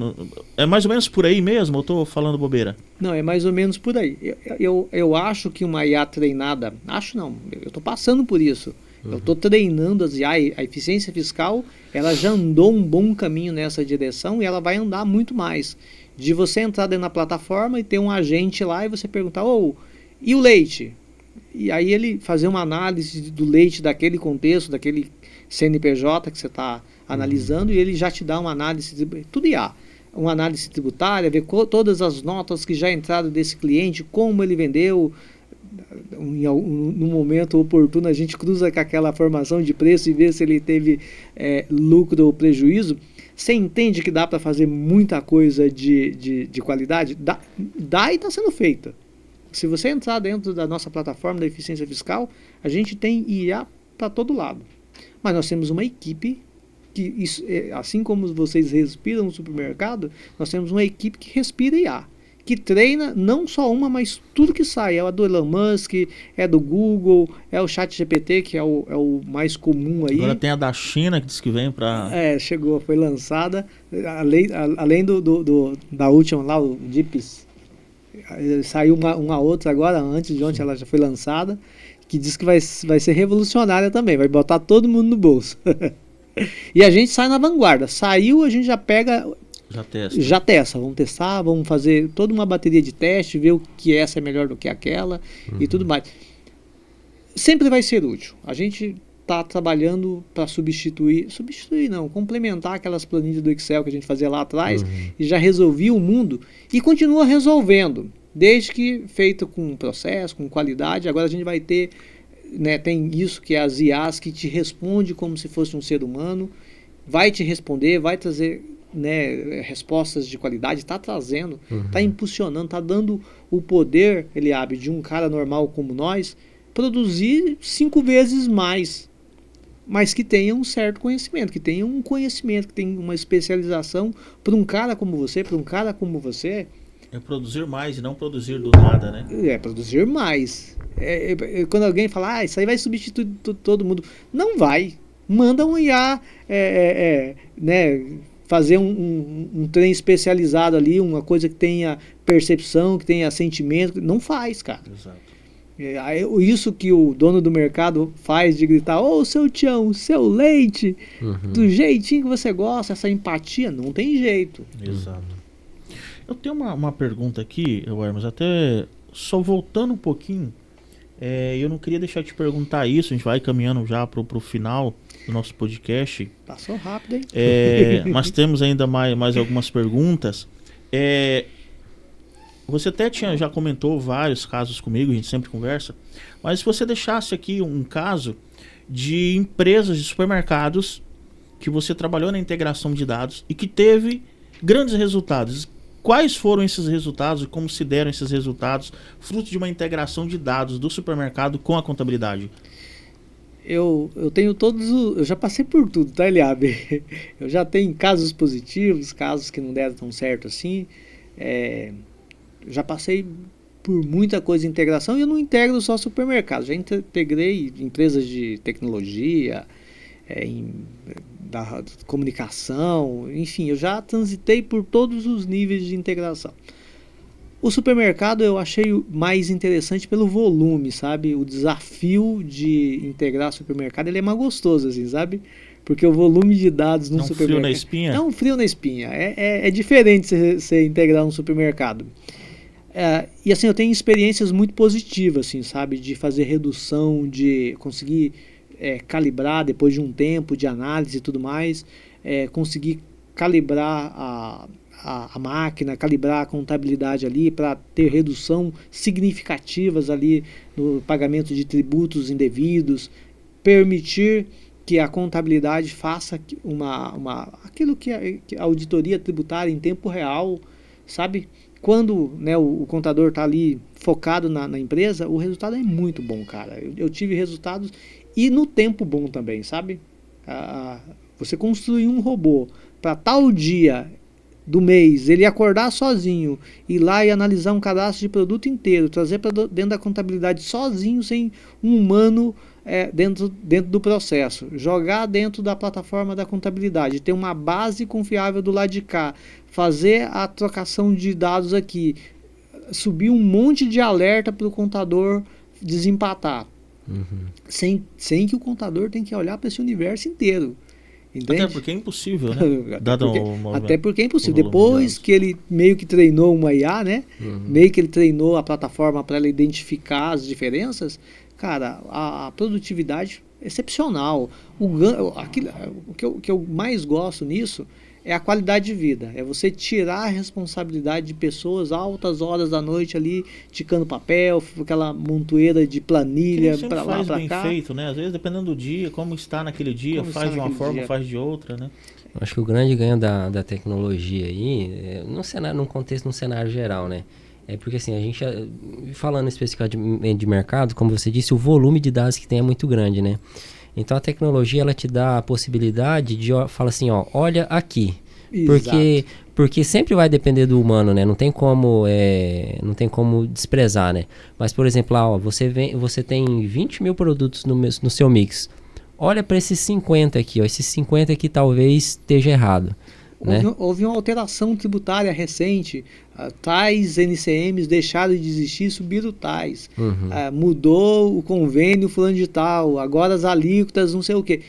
Speaker 1: É mais ou menos por aí mesmo? Ou estou falando bobeira?
Speaker 3: Não, é mais ou menos por aí. Eu acho que uma IA treinada... Acho não, eu estou passando por isso. Eu estou treinando as IA, a eficiência fiscal, ela já andou um bom caminho nessa direção e ela vai andar muito mais. De você entrar dentro da plataforma e ter um agente lá e você perguntar, e o leite? E aí ele fazer uma análise do leite daquele contexto, daquele CNPJ que você está analisando, e ele já te dá uma análise, tudo IA. Uma análise tributária, ver todas as notas que já entraram desse cliente, como ele vendeu. No momento oportuno a gente cruza com aquela formação de preço e vê se ele teve lucro ou prejuízo. Você entende que dá para fazer muita coisa de qualidade? Dá e está sendo feita. Se você entrar dentro da nossa plataforma da eficiência fiscal, a gente tem IA para todo lado. Mas nós temos uma equipe que, assim como vocês respiram no supermercado, nós temos uma equipe que respira IA, que treina não só uma, mas tudo que sai. É a do Elon Musk, é do Google, é o ChatGPT, que é o mais comum aí.
Speaker 1: Agora tem a da China, que diz que vem para...
Speaker 3: chegou, foi lançada, além da última lá, o DeepSeek. Saiu uma outra agora, antes de ontem ela já foi lançada, que diz que vai ser revolucionária também, vai botar todo mundo no bolso. E a gente sai na vanguarda. Saiu, a gente já pega... Já testa. Vamos testar, vamos fazer toda uma bateria de teste, ver o que essa é melhor do que aquela e tudo mais. Sempre vai ser útil. A gente está trabalhando para substituir não, complementar aquelas planilhas do Excel que a gente fazia lá atrás e já resolvia o mundo e continua resolvendo, desde que feito com processo, com qualidade. Agora a gente vai ter, né, tem isso que é as IAs que te responde como se fosse um ser humano, vai te responder, vai trazer, né, respostas de qualidade, está trazendo, está impulsionando, está dando o poder, Eliabe, de um cara normal como nós produzir 5 vezes mais, mas que tenha um certo conhecimento, que tenha um conhecimento, que tenha uma especialização. Para um cara como você,
Speaker 1: é produzir mais e não produzir do nada, né?
Speaker 3: É produzir mais. Quando alguém fala, isso aí vai substituir todo mundo, não vai. Manda um IA, né, fazer um trem especializado ali, uma coisa que tenha percepção, que tenha sentimento. Não faz, cara.
Speaker 1: Exato.
Speaker 3: Isso que o dono do mercado faz de gritar, ô, seu Tião, seu leite, do jeitinho que você gosta, essa empatia, não tem jeito.
Speaker 1: Exato. Eu tenho uma pergunta aqui, Hermes, até só voltando um pouquinho, eu não queria deixar de te perguntar isso, a gente vai caminhando já pro final do nosso podcast.
Speaker 3: Passou rápido, hein?
Speaker 1: Mas temos ainda mais algumas perguntas. Você até já comentou vários casos comigo, a gente sempre conversa, mas se você deixasse aqui um caso de empresas de supermercados que você trabalhou na integração de dados e que teve grandes resultados, quais foram esses resultados e como se deram esses resultados fruto de uma integração de dados do supermercado com a contabilidade?
Speaker 3: Eu tenho eu já passei por tudo, tá, Eliabe? Eu já tenho casos positivos, casos que não deram tão certo assim. Já passei por muita coisa de integração e eu não integro só supermercados. Já integrei empresas de tecnologia, da comunicação, enfim, eu já transitei por todos os níveis de integração. O supermercado eu achei mais interessante pelo volume, sabe? O desafio de integrar supermercado, ele é mais gostoso, assim, sabe? Porque o volume de dados no supermercado...
Speaker 1: frio na espinha?
Speaker 3: É um frio na espinha. É diferente você integrar um supermercado. E assim, eu tenho experiências muito positivas, assim, sabe? De fazer redução, de conseguir calibrar depois de um tempo de análise e tudo mais, conseguir calibrar a máquina, calibrar a contabilidade ali para ter redução significativas ali no pagamento de tributos indevidos, permitir que a contabilidade faça aquilo que a auditoria tributária em tempo real, sabe? Quando, né, o contador está ali focado na empresa, o resultado é muito bom, cara. Eu tive resultados e no tempo bom também, sabe? Você construir um robô para tal dia do mês, ele acordar sozinho, ir lá e analisar um cadastro de produto inteiro, trazer para dentro da contabilidade sozinho, sem um humano dentro do processo, jogar dentro da plataforma da contabilidade, ter uma base confiável do lado de cá, fazer a trocação de dados aqui, subir um monte de alerta para o contador desempatar, sem que o contador tenha que olhar para esse universo inteiro. Entende?
Speaker 1: Até porque é impossível, né?
Speaker 3: Até porque é impossível. Depois que ele meio que treinou uma IA, né? Meio que ele treinou a plataforma para ela identificar as diferenças, cara, a produtividade é excepcional. O que eu mais gosto nisso é a qualidade de vida. É você tirar a responsabilidade de pessoas altas horas da noite ali, ticando papel, aquela montoeira de planilha para lá, para cá.
Speaker 1: Faz bem feito, né? Às vezes, dependendo do dia, como está naquele dia, faz de uma forma, faz de outra, né?
Speaker 2: Eu acho que o grande ganho da tecnologia aí, num contexto, num cenário geral, né? É porque assim, a gente, falando especificamente de mercado, como você disse, o volume de dados que tem é muito grande, né? Então a tecnologia, ela te dá a possibilidade de falar assim, ó, olha aqui. Porque sempre vai depender do humano, né? Não tem como desprezar, né? Mas, por exemplo, lá, ó, você tem 20 mil produtos no seu mix. Olha para esses 50 aqui, ó. Esses 50 aqui talvez esteja errado. né?
Speaker 3: Houve uma alteração tributária recente, tais NCMs deixaram de existir, subiram tais. Mudou o convênio fulano de tal, agora as alíquotas, não sei o quê.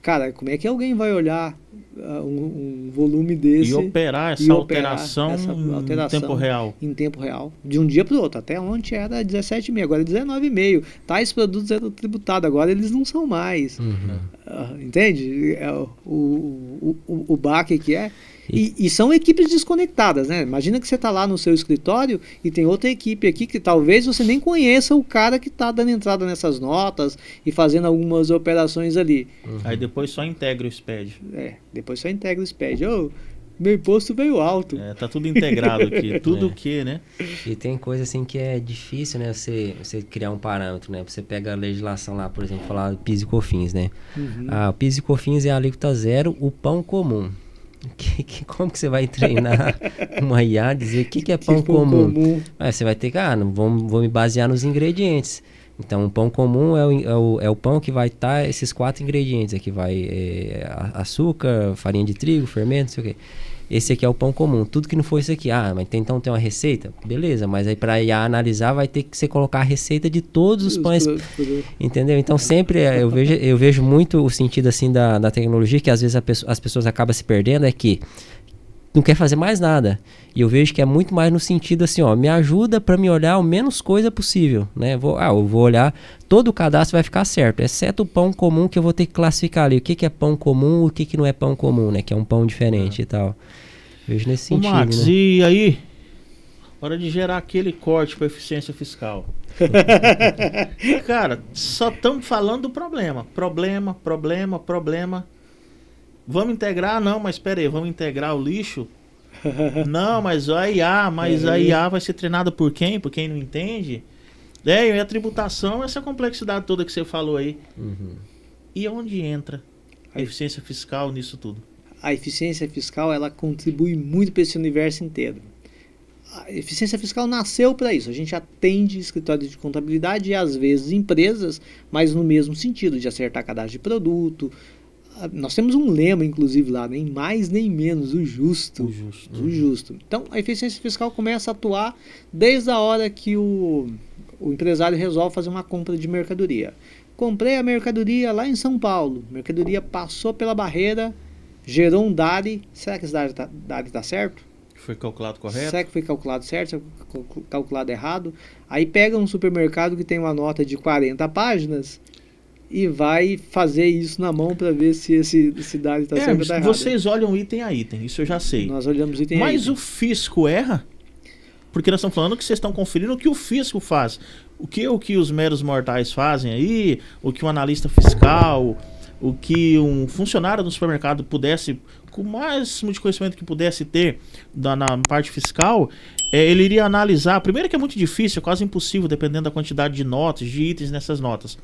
Speaker 3: Cara, como é que alguém vai olhar um volume desse
Speaker 1: e operar essa alteração em tempo real?
Speaker 3: Em tempo real, de um dia para o outro. Até ontem era 17,5, agora é 19,5. Tais produtos eram tributados, agora eles não são mais. Entende? O baque que é. E são equipes desconectadas, né? Imagina que você está lá no seu escritório e tem outra equipe aqui que talvez você nem conheça o cara que está dando entrada nessas notas e fazendo algumas operações ali.
Speaker 1: Aí depois só integra o SPED.
Speaker 3: Depois só integra o SPED. Meu imposto veio alto.
Speaker 1: Tá tudo integrado aqui. Tudo o que, né?
Speaker 2: E tem coisa assim que é difícil, né? Você criar um parâmetro, né? Você pega a legislação lá, por exemplo, falar do PIS e COFINS, né? O PIS e COFINS é a alíquota zero, o pão comum. Como que você vai treinar uma IA dizer o que é pão comum? Você vai ter que, vou me basear nos ingredientes. Então, o pão comum é o pão que vai estar esses 4 ingredientes. Aqui vai açúcar, farinha de trigo, fermento, não sei o quê. Esse aqui é o pão comum. Tudo que não for isso aqui. Mas então tem uma receita? Beleza, mas aí para IA analisar vai ter que você colocar a receita de todos os pães. Entendeu? Então sempre eu vejo muito o sentido assim da tecnologia, que às vezes as pessoas acabam se perdendo, é que não quer fazer mais nada. E eu vejo que é muito mais no sentido assim, me ajuda para me olhar o menos coisa possível, né? Eu vou olhar, todo o cadastro vai ficar certo, exceto o pão comum que eu vou ter que classificar ali. O que é pão comum, o que não é pão comum, né? Que é um pão diferente e tal. Vejo nesse sentido,
Speaker 1: Max,
Speaker 2: né?
Speaker 1: E aí, hora de gerar aquele corte para eficiência fiscal. Cara, só estamos falando do problema. Problema. Vamos integrar? Não, mas espera aí, vamos integrar o lixo? Não, mas a IA vai ser treinada por quem? Por quem não entende? E a tributação, essa complexidade toda que você falou aí. E onde entra a eficiência fiscal nisso tudo?
Speaker 3: A eficiência fiscal, ela contribui muito para esse universo inteiro. A eficiência fiscal nasceu para isso. A gente atende escritórios de contabilidade e às vezes empresas, mas no mesmo sentido, de acertar cadastro de produto. Nós temos um lema, inclusive, lá, nem mais nem menos, o justo. O justo. Então, a eficiência fiscal começa a atuar desde a hora que o empresário resolve fazer uma compra de mercadoria. Comprei a mercadoria lá em São Paulo. A mercadoria passou pela barreira, gerou um DARI. Será que esse DARI está certo?
Speaker 1: Foi calculado correto?
Speaker 3: Será que foi calculado certo? Será que foi calculado errado? Aí pega um supermercado que tem uma nota de 40 páginas... e vai fazer isso na mão para ver se esse dado está certo ou está errado.
Speaker 1: Vocês olham item a item, isso eu já sei.
Speaker 3: Nós olhamos item a item.
Speaker 1: Mas o fisco erra? Porque nós estamos falando que vocês estão conferindo o que o fisco faz. O que os meros mortais fazem aí, o que um analista fiscal, o que um funcionário do supermercado pudesse, com o máximo de conhecimento que pudesse ter na parte fiscal, ele iria analisar. Primeiro que é muito difícil, é quase impossível, dependendo da quantidade de notas, de itens nessas notas.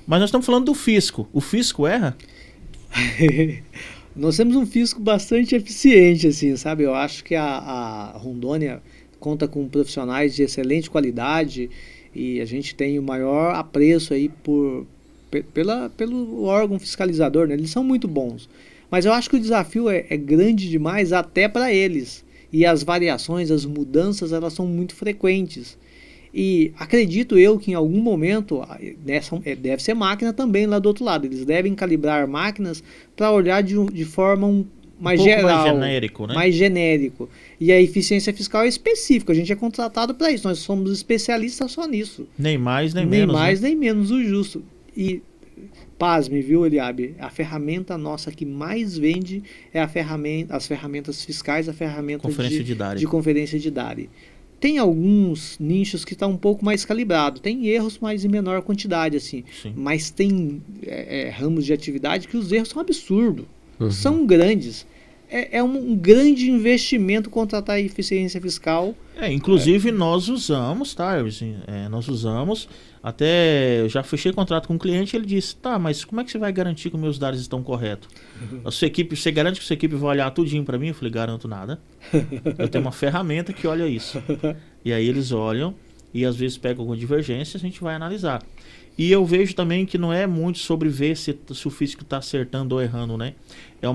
Speaker 1: Mas nós estamos falando do fisco. O fisco erra?
Speaker 3: Nós temos um fisco bastante eficiente, assim, sabe? Eu acho que a Rondônia conta com profissionais de excelente qualidade e a gente tem o maior apreço aí pelo órgão fiscalizador, né? Eles são muito bons. Mas eu acho que o desafio é grande demais até para eles. E as variações, as mudanças, elas são muito frequentes. E acredito eu que em algum momento, deve ser máquina também lá do outro lado, eles devem calibrar máquinas para olhar de forma mais geral,
Speaker 1: mais genérico, né?
Speaker 3: Mais genérico. E a eficiência fiscal é específica, a gente é contratado para isso, nós somos especialistas só nisso.
Speaker 1: Nem mais, nem menos.
Speaker 3: Nem mais, nem menos, o justo. E pasme, viu, Eliabe? A ferramenta nossa que mais vende é as ferramentas fiscais, a ferramenta de conferência de DARI. Tem alguns nichos que estão um pouco mais calibrados. Tem erros, mas em menor quantidade, assim.
Speaker 1: Sim.
Speaker 3: Mas tem ramos de atividade que os erros são absurdos. São grandes. É um grande investimento contratar a eficiência fiscal.
Speaker 1: Inclusive nós usamos, tá? Nós usamos. Até eu já fechei contrato com um cliente e ele disse, tá, mas como é que você vai garantir que meus dados estão corretos? A sua equipe, você garante que a sua equipe vai olhar tudinho para mim? Eu falei, garanto nada. Eu tenho uma ferramenta que olha isso. E aí eles olham e às vezes pega alguma divergência, a gente vai analisar. E eu vejo também que não é muito sobre ver se o físico está acertando ou errando, né? É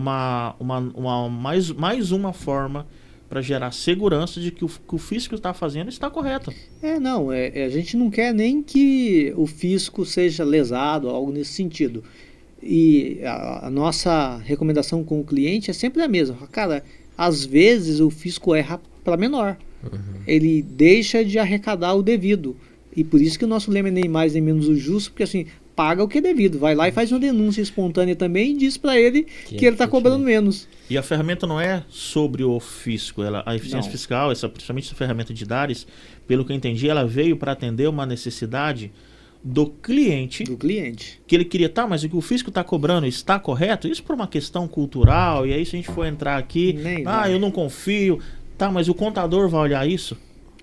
Speaker 1: mais uma forma para gerar segurança de que o físico está fazendo está correto.
Speaker 3: Não, a gente não quer nem que o físico seja lesado, algo nesse sentido. E a nossa recomendação com o cliente é sempre a mesma. Cara, às vezes o fisco erra para menor. Ele deixa de arrecadar o devido. E por isso que o nosso lema é nem mais nem menos o justo, porque assim, paga o que é devido. Vai lá e faz uma denúncia espontânea também e diz para ele que ele está cobrando menos.
Speaker 1: E a ferramenta não é sobre o fisco. A eficiência fiscal, principalmente essa ferramenta de DARES, pelo que eu entendi, ela veio para atender uma necessidade do cliente. Que ele queria, mas o que o fisco está cobrando está correto? Isso por uma questão cultural, e aí se a gente for entrar aqui, eu não confio, mas o contador vai olhar isso?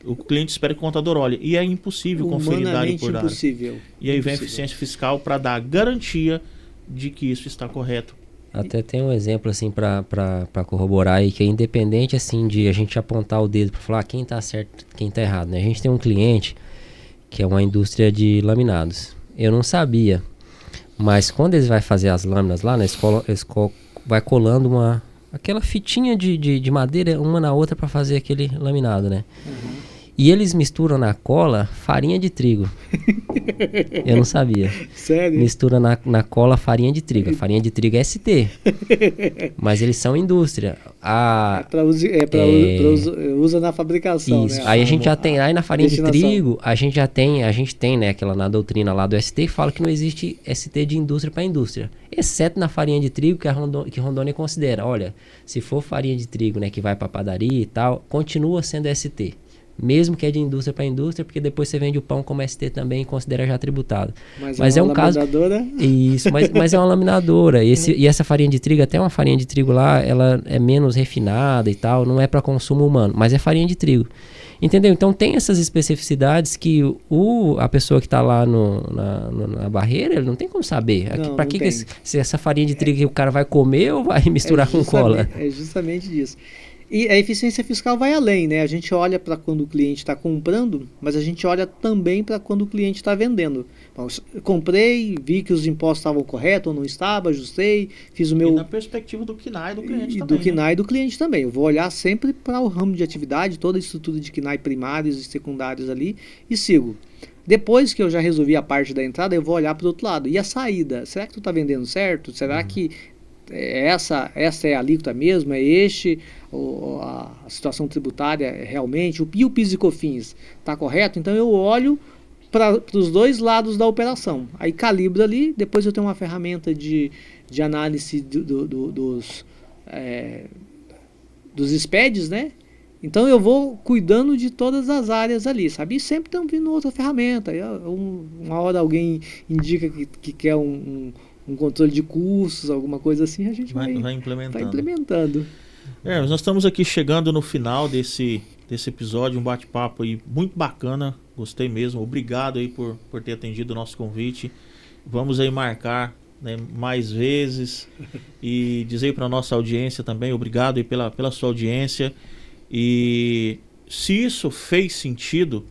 Speaker 1: O cliente espera que o contador olhe, e é impossível conferir DARE por DARE. E aí vem a eficiência fiscal para dar garantia de que isso está correto.
Speaker 2: Até tem um exemplo assim para corroborar aí, que é independente assim de a gente apontar o dedo para falar quem está certo, quem está errado, né? A gente tem um cliente que é uma indústria de laminados. Eu não sabia, mas quando eles vão fazer as lâminas lá na escola, eles vai colando aquela fitinha de madeira uma na outra para fazer aquele laminado, né? E eles misturam na cola farinha de trigo. Eu não sabia.
Speaker 3: Sério?
Speaker 2: Mistura na cola farinha de trigo. A farinha de trigo é ST. Mas eles são indústria.
Speaker 3: Usa na fabricação,
Speaker 2: isso.
Speaker 3: Né?
Speaker 2: Aí a gente já tem, aí na farinha de trigo, a gente tem, né, aquela na doutrina lá do ST, fala que não existe ST de indústria para indústria. Exceto na farinha de trigo, que Rondônia considera. Olha, se for farinha de trigo, né, que vai para padaria e tal, continua sendo ST. Mesmo que é de indústria para indústria, porque depois você vende o pão como ST também e considera já tributado. Mas é um caso. Isso, mas é uma laminadora. E essa farinha de trigo, até uma farinha de trigo lá, ela é menos refinada e tal, não é para consumo humano, mas é farinha de trigo. Entendeu? Então tem essas especificidades que a pessoa que está lá na barreira, ele não tem como saber. Para que se essa farinha de trigo que o cara vai comer ou vai misturar com cola?
Speaker 3: É justamente isso. E a eficiência fiscal vai além, né? A gente olha para quando o cliente está comprando, mas a gente olha também para quando o cliente está vendendo. Bom, comprei, vi que os impostos estavam corretos ou não estavam, ajustei, fiz o meu...
Speaker 1: E na perspectiva do KNAI do cliente também.
Speaker 3: Do KNAI do cliente também. Eu vou olhar sempre para o ramo de atividade, toda a estrutura de KNAI primários e secundários ali e sigo. Depois que eu já resolvi a parte da entrada, eu vou olhar para o outro lado. E a saída? Será que tu está vendendo certo? Será que essa é a alíquota mesmo? É a situação tributária realmente? E o PIS e COFINS está correto? Então eu olho para os dois lados da operação. Aí calibro ali, depois eu tenho uma ferramenta de análise dos SPEDs, né? Então eu vou cuidando de todas as áreas ali, sabe? E sempre estão vindo outra ferramenta. Uma hora alguém indica que quer um controle de custos, alguma coisa assim, a gente vai implementando.
Speaker 1: Mas nós estamos aqui chegando no final desse episódio, um bate-papo aí muito bacana, gostei mesmo, obrigado aí por ter atendido o nosso convite. Vamos aí marcar, né, mais vezes e dizer para a nossa audiência também, obrigado aí pela sua audiência. E se isso fez sentido,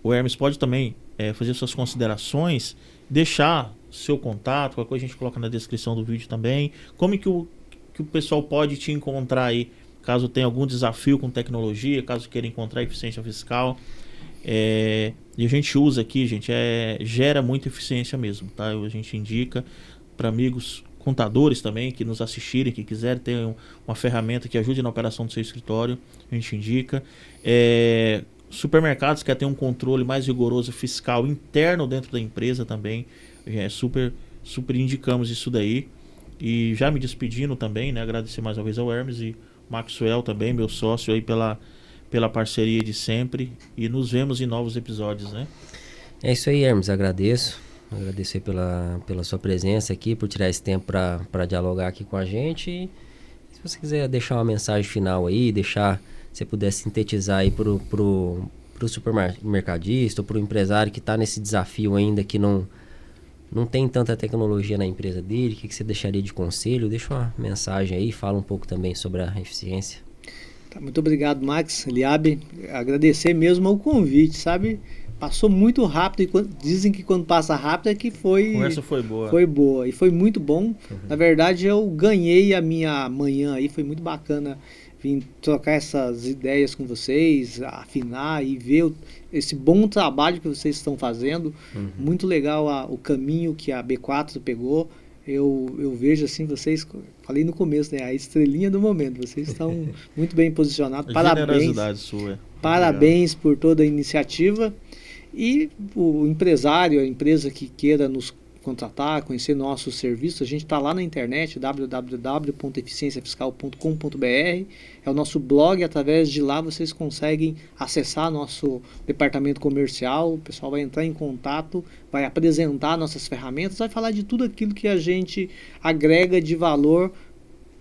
Speaker 1: o Hermes pode também fazer suas considerações, deixar seu contato, qualquer coisa a gente coloca na descrição do vídeo também. Como que o pessoal pode te encontrar aí, caso tenha algum desafio com tecnologia, caso queira encontrar eficiência fiscal. E a gente usa aqui, gente, gera muita eficiência mesmo, tá? A gente indica para amigos contadores também que nos assistirem, que quiserem ter uma ferramenta que ajude na operação do seu escritório, a gente indica. Supermercados que quer ter um controle mais rigoroso fiscal interno dentro da empresa também, super indicamos isso daí. E já me despedindo também, né, agradecer mais uma vez ao Hermes e Maxwell também, meu sócio aí pela parceria de sempre, e nos vemos em novos episódios, né?
Speaker 2: É isso aí, Hermes, agradeço aí pela sua presença aqui, por tirar esse tempo para dialogar aqui com a gente. E se você quiser deixar uma mensagem final aí, se você puder sintetizar aí pro supermercadista ou pro empresário que está nesse desafio ainda, que não tem tanta tecnologia na empresa dele, o que você deixaria de conselho? Deixa uma mensagem aí, fala um pouco também sobre a eficiência.
Speaker 3: Tá, muito obrigado, Max, Eliabe. Agradecer mesmo o convite, sabe? Passou muito rápido e dizem que quando passa rápido é que foi...
Speaker 1: A conversa foi boa.
Speaker 3: Foi boa e foi muito bom. Na verdade, eu ganhei a minha manhã aí, foi muito bacana vir trocar essas ideias com vocês, afinar e ver esse bom trabalho que vocês estão fazendo. Muito legal o caminho que a B4 pegou. Eu vejo assim, vocês, falei no começo, né, a estrelinha do momento, vocês estão muito bem posicionados. Parabéns.
Speaker 1: Generosidade sua.
Speaker 3: Parabéns por toda a iniciativa. E o empresário, a empresa que queira nos contratar, conhecer nossos serviços, a gente está lá na internet, www.eficienciafiscal.com.br, é o nosso blog, através de lá vocês conseguem acessar nosso departamento comercial, o pessoal vai entrar em contato, vai apresentar nossas ferramentas, vai falar de tudo aquilo que a gente agrega de valor,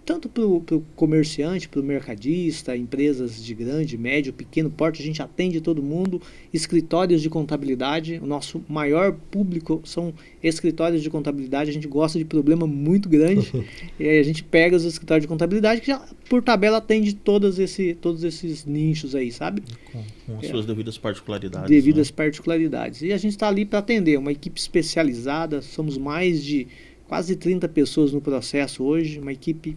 Speaker 3: tanto para o comerciante, para o mercadista, empresas de grande, médio, pequeno porte, a gente atende todo mundo, escritórios de contabilidade, o nosso maior público são escritórios de contabilidade, a gente gosta de problema muito grande, e aí a gente pega os escritórios de contabilidade que já, por tabela, atende todos esses nichos aí, sabe?
Speaker 1: Com as suas devidas particularidades.
Speaker 3: Devidas particularidades. E a gente está ali para atender, uma equipe especializada, somos mais de quase 30 pessoas no processo hoje, uma equipe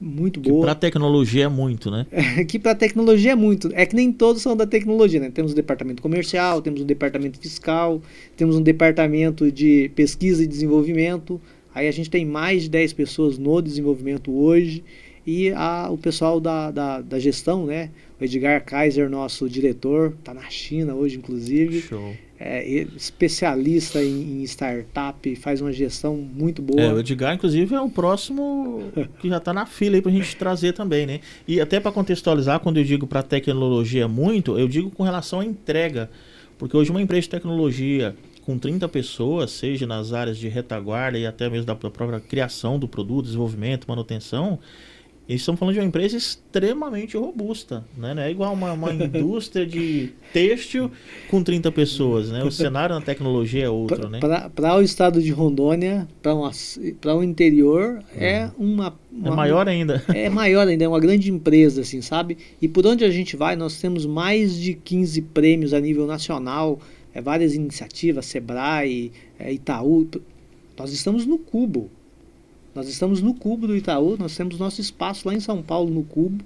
Speaker 3: muito boa.
Speaker 1: Que para tecnologia é muito, né?
Speaker 3: Que para tecnologia é muito. É que nem todos são da tecnologia, né? Temos um departamento comercial, temos um departamento fiscal, temos um departamento de pesquisa e desenvolvimento. Aí a gente tem mais de 10 pessoas no desenvolvimento hoje. E o pessoal da gestão, né? O Edgar Kaiser, nosso diretor, está na China hoje, inclusive.
Speaker 1: Show.
Speaker 3: Especialista em startup, faz uma gestão muito boa.
Speaker 1: O Edgar, inclusive, é o próximo que já está na fila aí para a gente trazer também, né? E até para contextualizar, quando eu digo para tecnologia muito, eu digo com relação à entrega. Porque hoje uma empresa de tecnologia com 30 pessoas, seja nas áreas de retaguarda e até mesmo da própria criação do produto, desenvolvimento, manutenção, eles estão falando de uma empresa extremamente robusta, né? Não é igual uma indústria de têxtil com 30 pessoas, né? O cenário na tecnologia é outro, né?
Speaker 3: Para o estado de Rondônia, para o interior, é
Speaker 1: maior ainda.
Speaker 3: É maior ainda, é uma grande empresa, assim, sabe? E por onde a gente vai, nós temos mais de 15 prêmios a nível nacional, várias iniciativas, Sebrae, Itaú. Nós estamos no Cubo. Nós estamos no Cubo do Itaú, nós temos nosso espaço lá em São Paulo, no Cubo.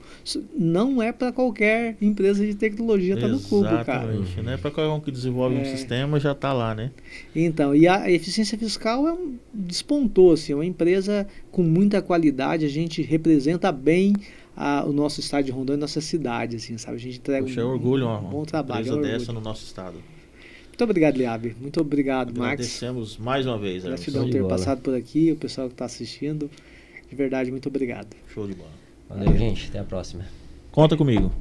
Speaker 3: Não é para qualquer empresa de tecnologia estar no Cubo, cara.
Speaker 1: Exatamente, não é para qualquer um que desenvolve um sistema, já está lá, né?
Speaker 3: Então, e a eficiência fiscal despontou, assim, é uma empresa com muita qualidade, a gente representa bem o nosso estado de Rondônia, nossa cidade, assim, sabe? A gente entrega
Speaker 1: um
Speaker 3: bom trabalho.
Speaker 1: Uma empresa dessa no nosso estado.
Speaker 3: Muito obrigado, Eliabe. Muito obrigado, Max.
Speaker 1: Agradecemos mais uma vez.
Speaker 3: Gratidão por ter passado por aqui, o pessoal que está assistindo. De verdade, muito obrigado.
Speaker 1: Show de bola.
Speaker 2: Valeu, gente. Até a próxima.
Speaker 1: Conta comigo.